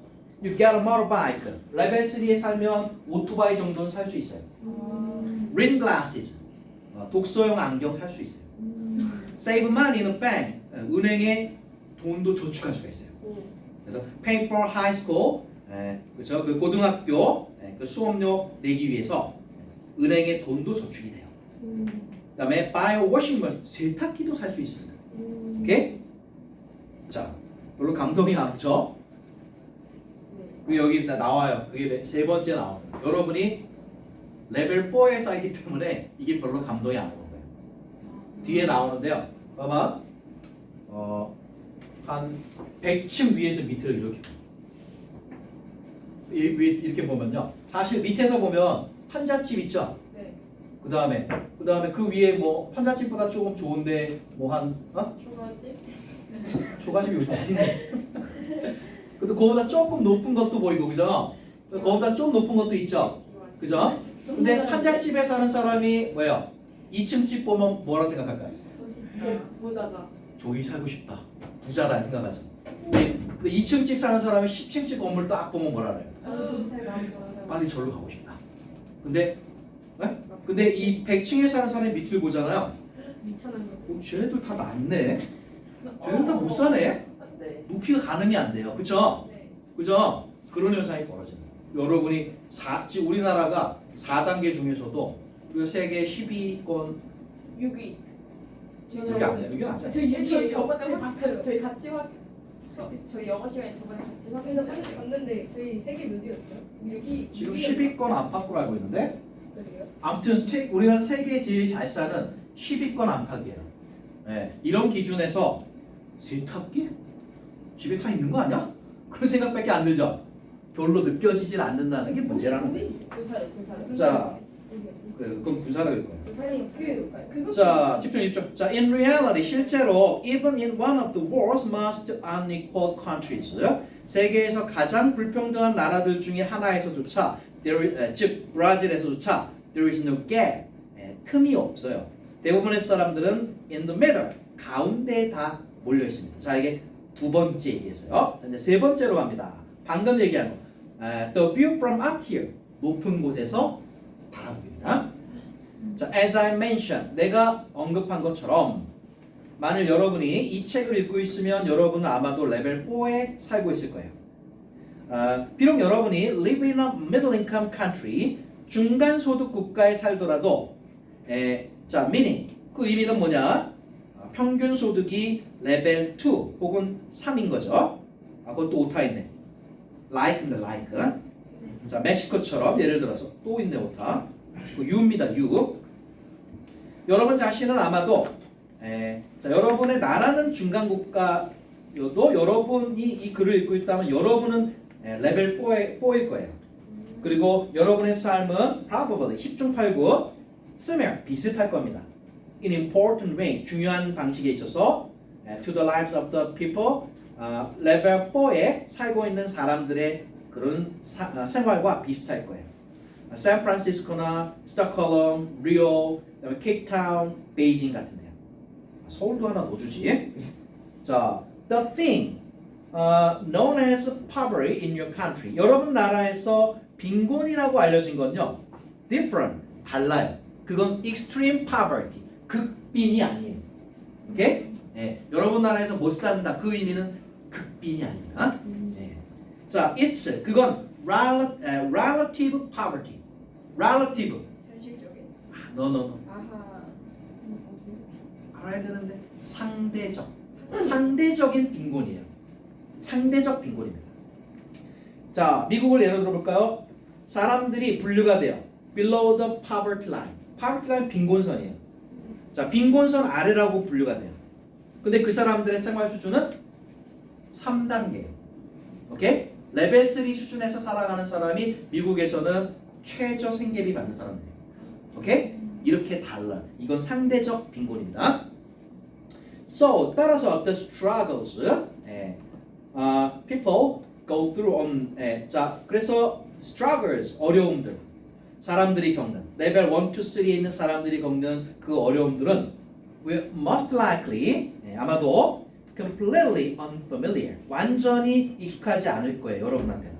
You get a motorbike. 레벨 3에 살면 오토바이 정도는 살 수 있어요. Reading glasses, 독서용 안경 살 수 있어요. Save money in a bank, 은행에 돈도 저축할 수가 있어요. 그래서 pay for high school, 그렇죠? 그 고등학교 그 수업료 내기 위해서 은행에 돈도 저축이 돼요. 그다음에 buy a washing machine, 세탁기도 살 수 있습니다. 오케이? 자, 별로 감동이 안 오죠? 그리고 여기 나와요. 그게 세 번째 나와요. 여러분이 레벨 4에 쌓이기 때문에 이게 별로 감동이 안 오는 거예요. 뒤에 나오는데요. 봐봐. 한 100층 위에서 밑으로 이렇게 보면요. 사실 밑에서 보면 판잣집 있죠? 네. 그 다음에 그 위에 뭐 판잣집보다 조금 좋은데 뭐 한 중간집? 초가집이 요즘 어딘데? 근데 그거보다 조금 높은 것도 보이고 그죠? 그거보다 좀 높은 것도 있죠? 그죠? 근데 판잣집에 사는 사람이 뭐예요? 2층 집 보면 뭐라 생각할까요? 부자다. 저기 살고 싶다. 부자다 생각하죠. 근데 2층 집 사는 사람이 10층 집 건물 딱 보면 뭐라 그래요? 빨리 절로 가고 싶다. 근데 이 100층에 사는 사람이 밑을 보잖아요. 미천한 거. 쟤네들 다 낮네. 쟤네들 다 못 사네. 네. 높이가 가늠이 안 돼요. 그쵸? 네. 그죠? 그런 현상이 벌어집니다. 여러분이 지금 우리나라가 4단계 중에서도 우리가 세계 10위권 6위. 여기 안 돼. 여기 안 돼. 저희 저번에 봤어요. 저희 같이 저희 영어 시간에 저번에 같이 근데 봤는데 저희 세계 몇 위였죠? 지금 10위권 안팎으로 알고 있는데 그래요? 아무튼 우리가 세계 제일 잘 사는 10위권 안팎이에요. 네, 이런 기준에서 세탁기? 집에 다 있는 거 아니야? 그런 생각밖에 안 들죠? 별로 느껴지질 않는다는 게 문제라는 거예요. 두 살. 자, 그래, 그건 군사력일 거예요. 그거 자, 집중. 자, in reality, 실제로 even in one of the world's most unequal countries, 세계에서 가장 불평등한 나라들 중에 하나에서조차, 즉 브라질에서조차, there is no gap, 틈이 없어요. 대부분의 사람들은 in the middle, 가운데에 다 몰려 있습니다. 자, 이게 두 번째 얘기했어요. 이제 세 번째로 갑니다. 방금 얘기한 거, the view from up here, 높은 곳에서 바라봅니다. 자, as I mentioned, 내가 언급한 것처럼 만일 여러분이 이 책을 읽고 있으면 여러분은 아마도 레벨 4에 살고 있을 거예요. 비록 여러분이 live in a middle income country, 중간 소득 국가에 살더라도, 자, meaning, 그 의미는 뭐냐? 평균 소득이 레벨 2 혹은 3인 거죠. 아, 그것도 오타 있네. like입니다. like. 자, 멕시코처럼 예를 들어서 또 있네 오타. 그 U입니다. U. 여러분 자신은 아마도 자, 여러분의 나라는 중간 국가여도 여러분이 이 글을 읽고 있다면 여러분은 레벨 4일 거예요. 그리고 여러분의 삶은 probably 10중 8구 similar 비슷할 겁니다. In important way 중요한 방식에 있어서 to the lives of the people 레벨 4에 살고 있는 사람들의 그런 생활과 비슷할 거예요. 샌프란시스코나 스톡홀름, 리오, 그다음에 케이프타운, 베이징 같은 데요. 서울도 하나 넣어주지. 자, the thing known as poverty in your country. 여러분 나라에서 빈곤이라고 알려진 건요. different, 달라요. 그건 extreme poverty, 극빈이 아니에요. 오케이? 네, 여러분 나라에서 못 산다. 그 의미는 극빈이 아닙니다. 네. 자, it's 그건 relative poverty. relative. 현실적인. no. 아하. 알아야 되는데 상대적인 빈곤이에요. 상대적 빈곤입니다. 자, 미국을 예로 들어볼까요? 사람들이 분류가 돼요. below the poverty line. poverty line 빈곤선이에요. 자, 빈곤선 아래라고 분류가 돼요. 근데 그 사람들의 생활 수준은 3단계예요. 오케이? 레벨 3 수준에서 살아가는 사람이 미국에서는 최저 생계비 받는 사람들이에요. 오케이? 이렇게 달라. 이건 상대적 빈곤입니다. So 따라서 the struggles people go through 자 그래서 struggles 어려움들 사람들이 겪는 레벨 1, 2, 3에 있는 사람들이 겪는 그 어려움들은 will most likely 아마도 completely unfamiliar 완전히 익숙하지 않을 거예요 여러분한테는.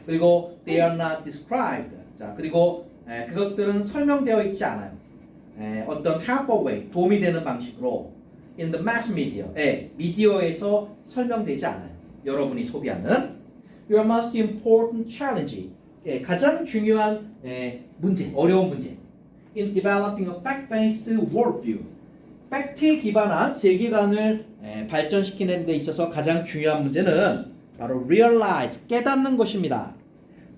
그리고 they are not described. 자 그리고 그것들은 설명되어 있지 않아요. 어떤 helpful way 도움이 되는 방식으로 in the mass media 미디어에서 설명되지 않아요. 여러분이 소비하는 your most important challenge 가장 중요한 문제 어려운 문제 in developing a fact-based worldview 팩트에 기반한 세계관을 발전시키는 데 있어서 가장 중요한 문제는 바로 realize 깨닫는 것입니다.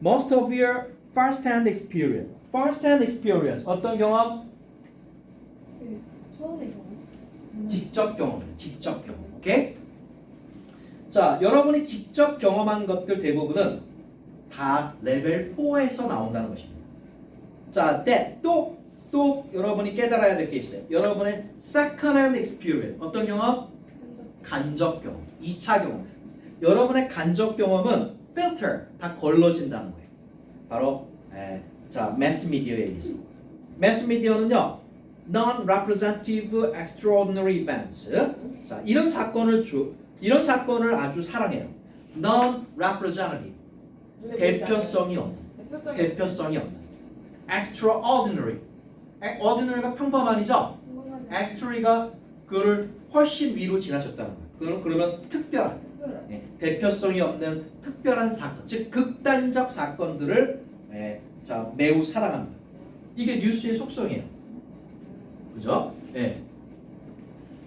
Most of your first-hand experience first-hand experience 어떤 경험? 처음에 경험. 직접 경험, 직접 경험, 오케이? 자, 여러분이 직접 경험한 것들 대부분은 다 레벨 4에서 나온다는 것입니다. 자, 또 여러분이 깨달아야 될 게 있어요. 여러분의 second-hand experience, 어떤 경험? 간접 경험, 2차 경험. 여러분의 간접 경험은 filter, 다 걸러진다는 거예요. 바로 자, mass media에 의해서. mass media는요. non-representative extraordinary events. 자, 이런 사건을 아주 사랑해요. non-representative. 대표성이 없는. extraordinary. ordinary가 평범한이죠. extra가 그를 훨씬 위로 지나쳤다는 거예요. 그러면 특별한. 대표성이 없는 특별한 사건, 즉 극단적 사건들을 자, 매우 사랑합니다. 이게 뉴스의 속성이에요. 그죠? 예.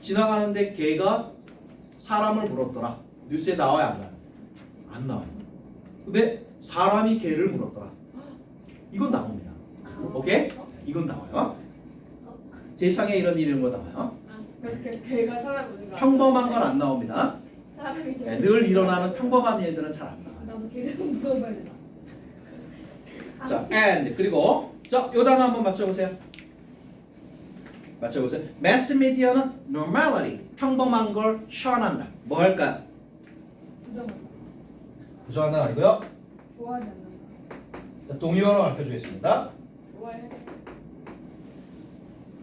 지나가는데 개가 사람을 물었더라. 뉴스에 나와요, 안 나와요? 안 나와요. 근데 사람이 개를 물었더라. 이건 나옵니다. 오케이? 이건 나와요. 세상에 이런 거 나와요. 개가 사람 우는 거. 평범한 건 안 나옵니다. 사람이 개. 늘 일어나는 평범한 일들은 잘 안 나와요. 나도 개를 물어봐야 되나? 자, and 그리고 요 단어 한번 맞춰보세요. mass media는 normality, 평범한 걸 시원한다. 뭐 할까요? 부정한다. 부정한다 아니고요. 좋아하지 않는다. 자, 동의어로 밝혀주겠습니다. 좋아해.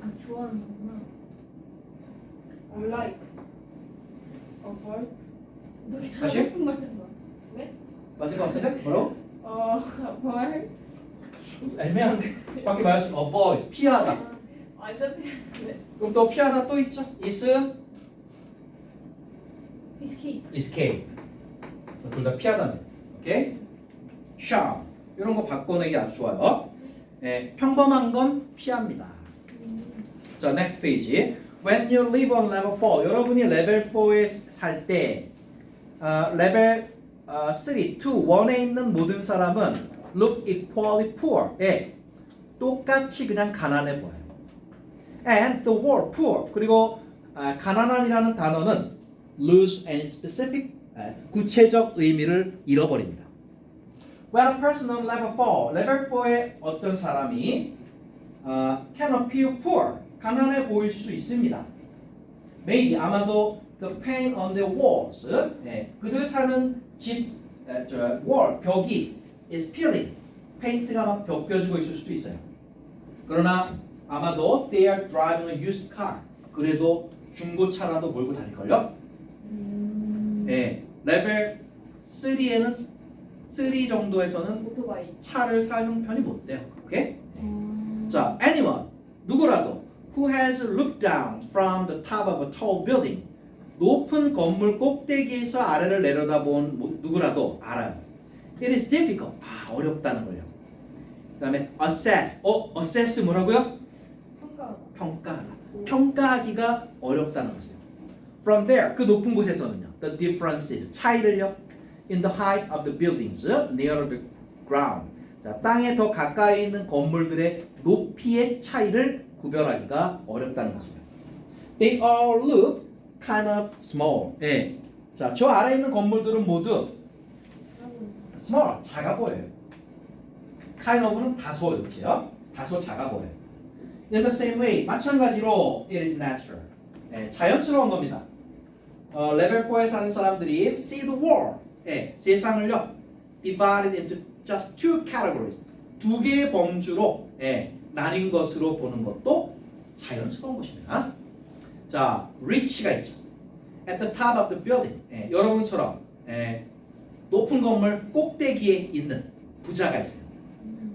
아 좋아하는 거구나. Like. avoid. 다시? 무슨 말 해봐. 네? 맞을 것 같은데? 뭐라고? avoid. 애매한데 밖에 말할 수 있는 avoid, 피하다. 완전 틀렸는데. 그럼 또 피하다 또 있죠? Escape. escape. 둘 다 피하다입니다. 오케이? shun. 이런 거 바꿔내기 아주 좋아요. 평범한 건 피합니다. 자, next page. When you live on level 4, 여러분이 레벨 4에 살 때 레벨 3, 2, 1에 있는 모든 사람은 look equally poor. 예, 똑같이 그냥 가난해 보여요. And the word poor 그리고 가난한이라는 단어는 lose any specific 구체적 의미를 잃어버립니다. When a person on level 4, 레벨 4의 어떤 사람이 can appear poor, 가난해 보일 수 있습니다. Maybe 아마도 the paint on the walls, 그들 사는 집 wall 벽이 is peeling, 페인트가 막 벗겨지고 있을 수도 있어요. 그러나 아마도 they are driving a used car, 그래도 중고차라도 몰고 다닐걸요? 네, 레벨 3에는 3 정도에서는 오토바이. 차를 살 형편이 못 돼요. 오케이? 자, anyone 누구라도 who has looked down from the top of a tall building 높은 건물 꼭대기에서 아래를 내려다본 누구라도 알아요. It is difficult. 어렵다는 걸요. 그다음에 assess. assess 뭐라고요? 평가. 평가하기가 어렵다는 것이에요. From there 그 높은 곳에서는요. The differences 차이를요. In the height of the buildings near the ground. 자, 땅에 더 가까이 있는 건물들의 높이의 차이를 구별하기가 어렵다는 것입니다. They all look kind of small. 예. 자, 저 아래에 있는 건물들은 모두 small, 작아 보여요. kind of는 다소 이렇게요. 다소 작아 보여요. In the same way, 마찬가지로 it is natural. 예, 자연스러운 겁니다. 레벨 4에 사는 사람들이 see the world, 세상을요, divided into just two categories, 두 개의 범주로 나뉜 것으로 보는 것도 자연스러운 것입니다. 자, rich가 있죠. At the top of the building, 여러분처럼 높은 건물 꼭대기에 있는 부자가 있어요.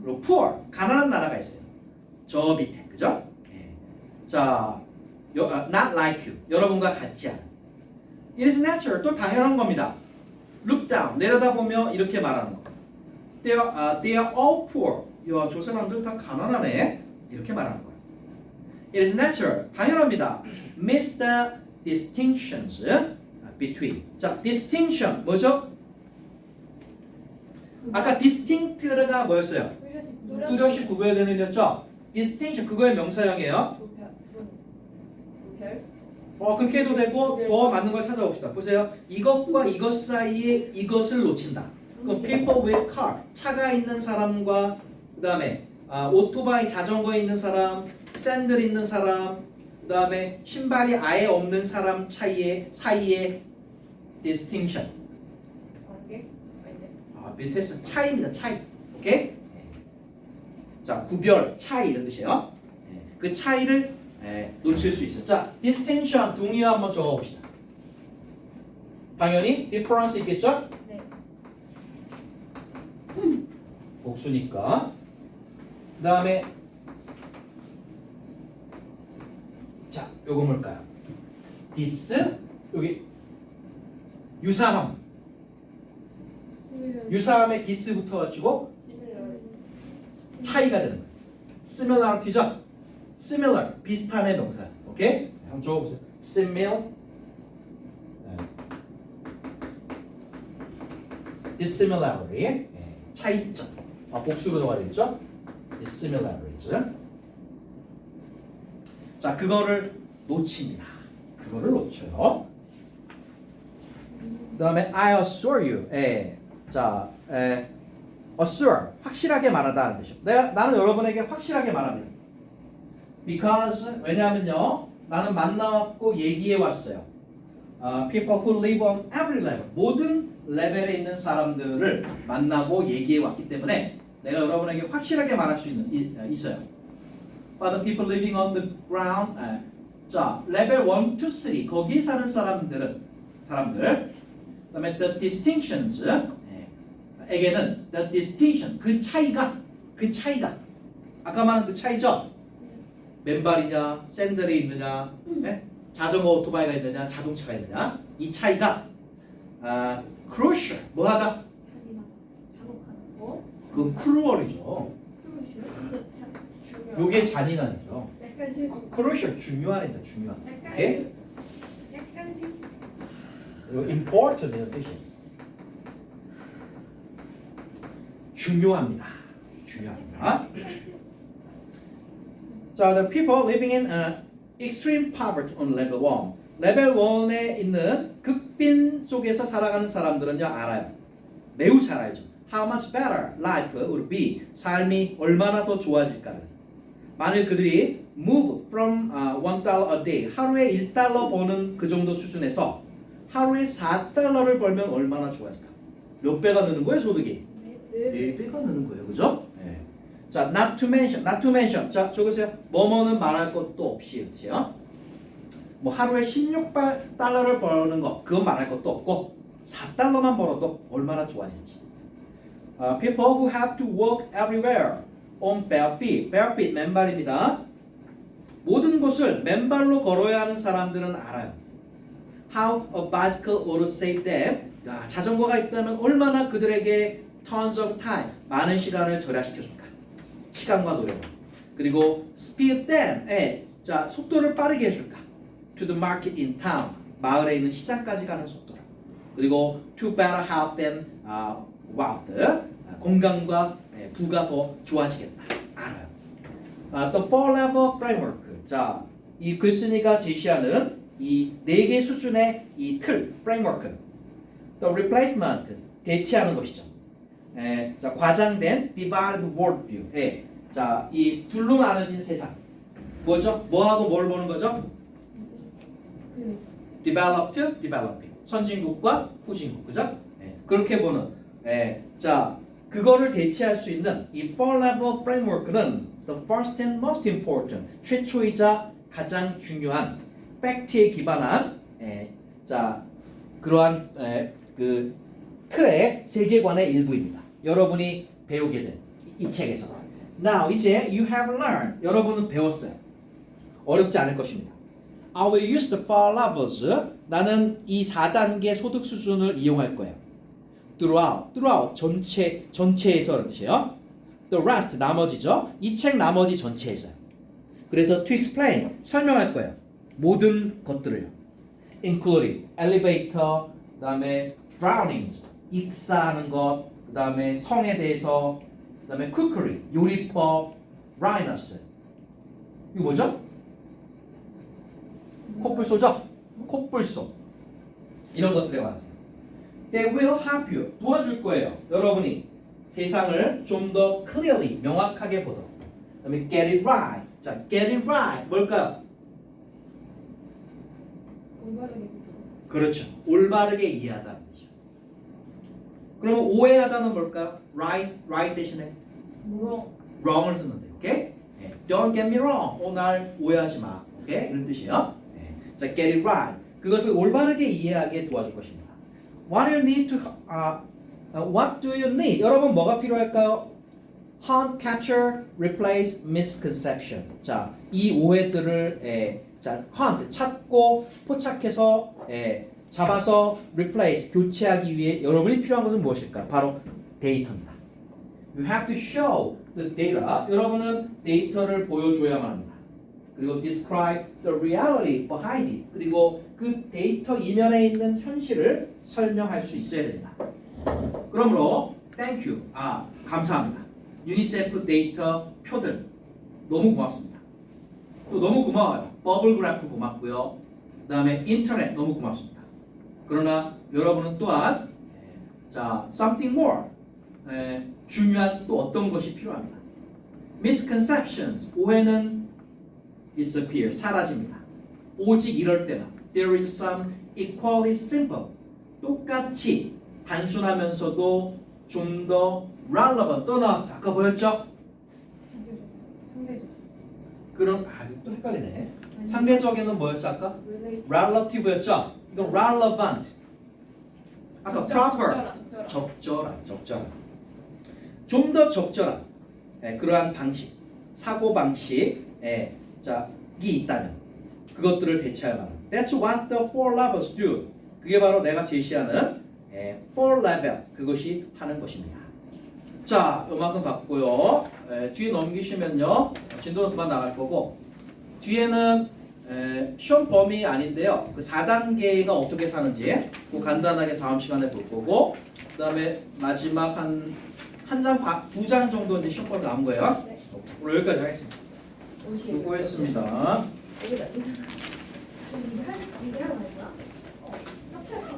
그리고 poor, 가난한 나라가 있어요. 저 밑에, 그죠? 자, not like you, 여러분과 같지 않은. It is natural, 또 당연한 겁니다. Look down, 내려다보며 이렇게 말하는 거. They are all poor. 야, 저 사람들 다 가난하네. 이렇게 말하는 거예요. It is natural, 당연합니다. Miss the distinctions between. 자, distinction 뭐죠? 아까 distinct가 뭐였어요? 뚜렷이 구별되는 일이었죠? distinction 그거의 명사형이에요. 그렇게 해도 되고 더 맞는 걸 찾아봅시다. 보세요. 이것과 이것 사이에 이것을 놓친다. 그럼 people with car 차가 있는 사람과 그 다음에 오토바이 자전거에 있는 사람, 샌들 있는 사람, 그 다음에 신발이 아예 없는 사람 사이에 distinction. 비슷해서 차이입니다. 차이. 오케이? 자, 구별, 차이 이런 뜻이에요. 그 차이를 놓칠 수 있어요. 자, distinction 동의어 한번 적어봅시다. 당연히 difference 있겠죠? 네. 복수니까. 그 다음에 자, 요거 뭘까요? this 여기 유사함. 유사함에 this 붙어가지고 차이가 되는 거예요. similarity죠? similar 비슷한의 명사. 오케이? 한번 적어보세요. similar dissimilarity 차이점. 복수로 적어야 되겠죠? dissimilarities. 자, 그거를 놓칩니다. 그거를 놓쳐요. 그 다음에 I assure you. 자, assure 확실하게 말하다는 뜻이죠. 나는 여러분에게 확실하게 말합니다. Because 왜냐하면요, 나는 만나왔고 얘기해 왔어요. People who live on every level 모든 레벨에 있는 사람들을 만나고 얘기해 왔기 때문에 내가 여러분에게 확실하게 말할 수 있어요. But the people living on the ground, 자, 레벨 1, 2, 3 거기에 사는 사람들, 그다음에 the distinctions 에게는 the distinction 그 차이가 아까 말한 그 차이죠. 맨발이냐, 샌들이 있느냐, 자전거 오토바이가 있느냐, 자동차가 있느냐, 이 차이가 crucial 뭐하다? 그건 cruel이죠. 요게 잔인한이죠. 약간 실수. crucial 중요한입니다. 중요한. 약간 오케이? 실수. 약간 실수. 이거 important 이런 뜻이에요. 중요합니다. 중요합니다. 자, the people living in extreme poverty on level 1. 레벨 1에 있는 극빈 속에서 살아가는 사람들은요 알아요. 매우 잘 알죠. How much better life would be. 삶이 얼마나 더 좋아질까를. 만일 그들이 move from $1 a day, 하루에 1달러 버는 그 정도 수준에서 하루에 4달러를 벌면 얼마나 좋아질까? 몇 배가 느는 거예요, 소득이? 네. 4배가 느는 거예요. 그죠? 네. 자, not to mention. 자, 적으세요. 뭐뭐는 말할 것도 없이. 그렇죠? 뭐 하루에 16달러를 버는 거, 그건 말할 것도 없고 4달러만 벌어도 얼마나 좋아질지. People who have to walk everywhere on bare feet. bare feet 맨발입니다. 모든 곳을 맨발로 걸어야 하는 사람들은 알아요. How a bicycle would save them. 야, 자전거가 있다면 얼마나 그들에게 tons of time, 많은 시간을 절약시켜줄까. 시간과 노력. 그리고 speed them. 자, 속도를 빠르게 해줄까. To the market in town. 마을에 있는 시장까지 가는 속도로. 그리고 to better health than wealth. 건강과 부가 더 좋아지겠다. 알아요. The four level framework. 자, 이 글쓴이가 제시하는 이 네 개 수준의 이 틀, framework. The replacement. 대체하는 것이죠. 자, 과장된 divided worldview. 자, 이 둘로 나눠진 세상. 뭐죠? 뭐하고 뭘 보는 거죠? developed, developing. 선진국과 후진국, 그죠? 그렇게 보는. 자, 그거를 대체할 수 있는 이 four level framework는 the first and most important, 최초이자 가장 중요한 팩트에 기반한 자, 그러한 그 틀의 세계관의 일부입니다. 여러분이 배우게 된 이 책에서. Now 이제 you have learned. 여러분은 배웠어요. 어렵지 않을 것입니다. I will use the four levels. 나는 이 4단계 소득 수준을 이용할 거예요. throughout 전체에서라는 뜻이에요. The rest 나머지죠. 이 책 나머지 전체에서요. 그래서 to explain 설명할 거예요. 모든 것들을요. including elevator, 그다음에 drownings 익사하는 것, 그다음에 성에 대해서, 그다음에 cookery 요리법, rhinos 이거 뭐죠? 콧불소죠? 콧불소 이런 것들에 관해서 They will help you 도와줄 거예요. 여러분이 세상을 좀 더 clearly 명확하게 보도록. 그다음에 get it right. 자, get it right 뭘까요? 올바르게 그렇죠. 올바르게 이해하다는 거죠. 그러면 오해하다는 뭘까요? right 대신에 물어. wrong을 쓰면 돼요. 오케이? Don't get me wrong. 날 오해하지 마. 오케이? 이런 뜻이에요. 자, get it right. 그것을 올바르게 이해하게 도와줄 것입니다. What do you need to what do you need? 여러분 뭐가 필요할까요? Hunt, capture, replace, misconception. 자, 이 오해들을 자, hunt 찾고 포착해서 잡아서 replace 교체하기 위해 여러분이 필요한 것은 무엇일까요? 바로 데이터입니다. You have to show the data. 여러분은 데이터를 보여줘야만 합니다. 그리고 describe the reality behind it. 그리고 그 데이터 이면에 있는 현실을 설명할 수 있어야 됩니다. 그러므로 thank you. 감사합니다. 유니세프 데이터 표들 너무 고맙습니다. 또 너무 고마워요. 버블 그래프 고맙고요. 그다음에 인터넷 너무 고맙습니다. 그러나 여러분은 또한 자, something more. 중요한 또 어떤 것이 필요합니다. misconceptions 오해는 disappear 사라집니다. 오직 이럴 때만 there is some equally simple 똑같이 단순하면서도 좀 더 relevant 또 나왔다. 아까 보였죠? 상대적. 그럼 또 헷갈리네. 상대적에는 뭐였죠 아까? relate. relative였죠? 이건 relevant. 아까 proper 적절한. 적절한. 좀 더 적절한 그러한 방식, 사고 방식, 자, 이 있다면 그것들을 대체할 만한. That's what the four levels do. 그게 바로 내가 제시하는 four level 그것이 하는 것입니다. 자, 요만큼 봤고요. 뒤에 넘기시면요, 진도는 그만 나갈 거고 뒤에는 시험 범위 아닌데요. 그 4단계가 어떻게 사는지 그 간단하게 다음 시간에 볼 거고, 그 다음에 마지막 한 장, 2장 정도 이제 시험 범위 남은 거예요. 네. 오늘 여기까지 하겠습니다. 수고했습니다. 여기다 이거 하러 갈 거야? 협회에서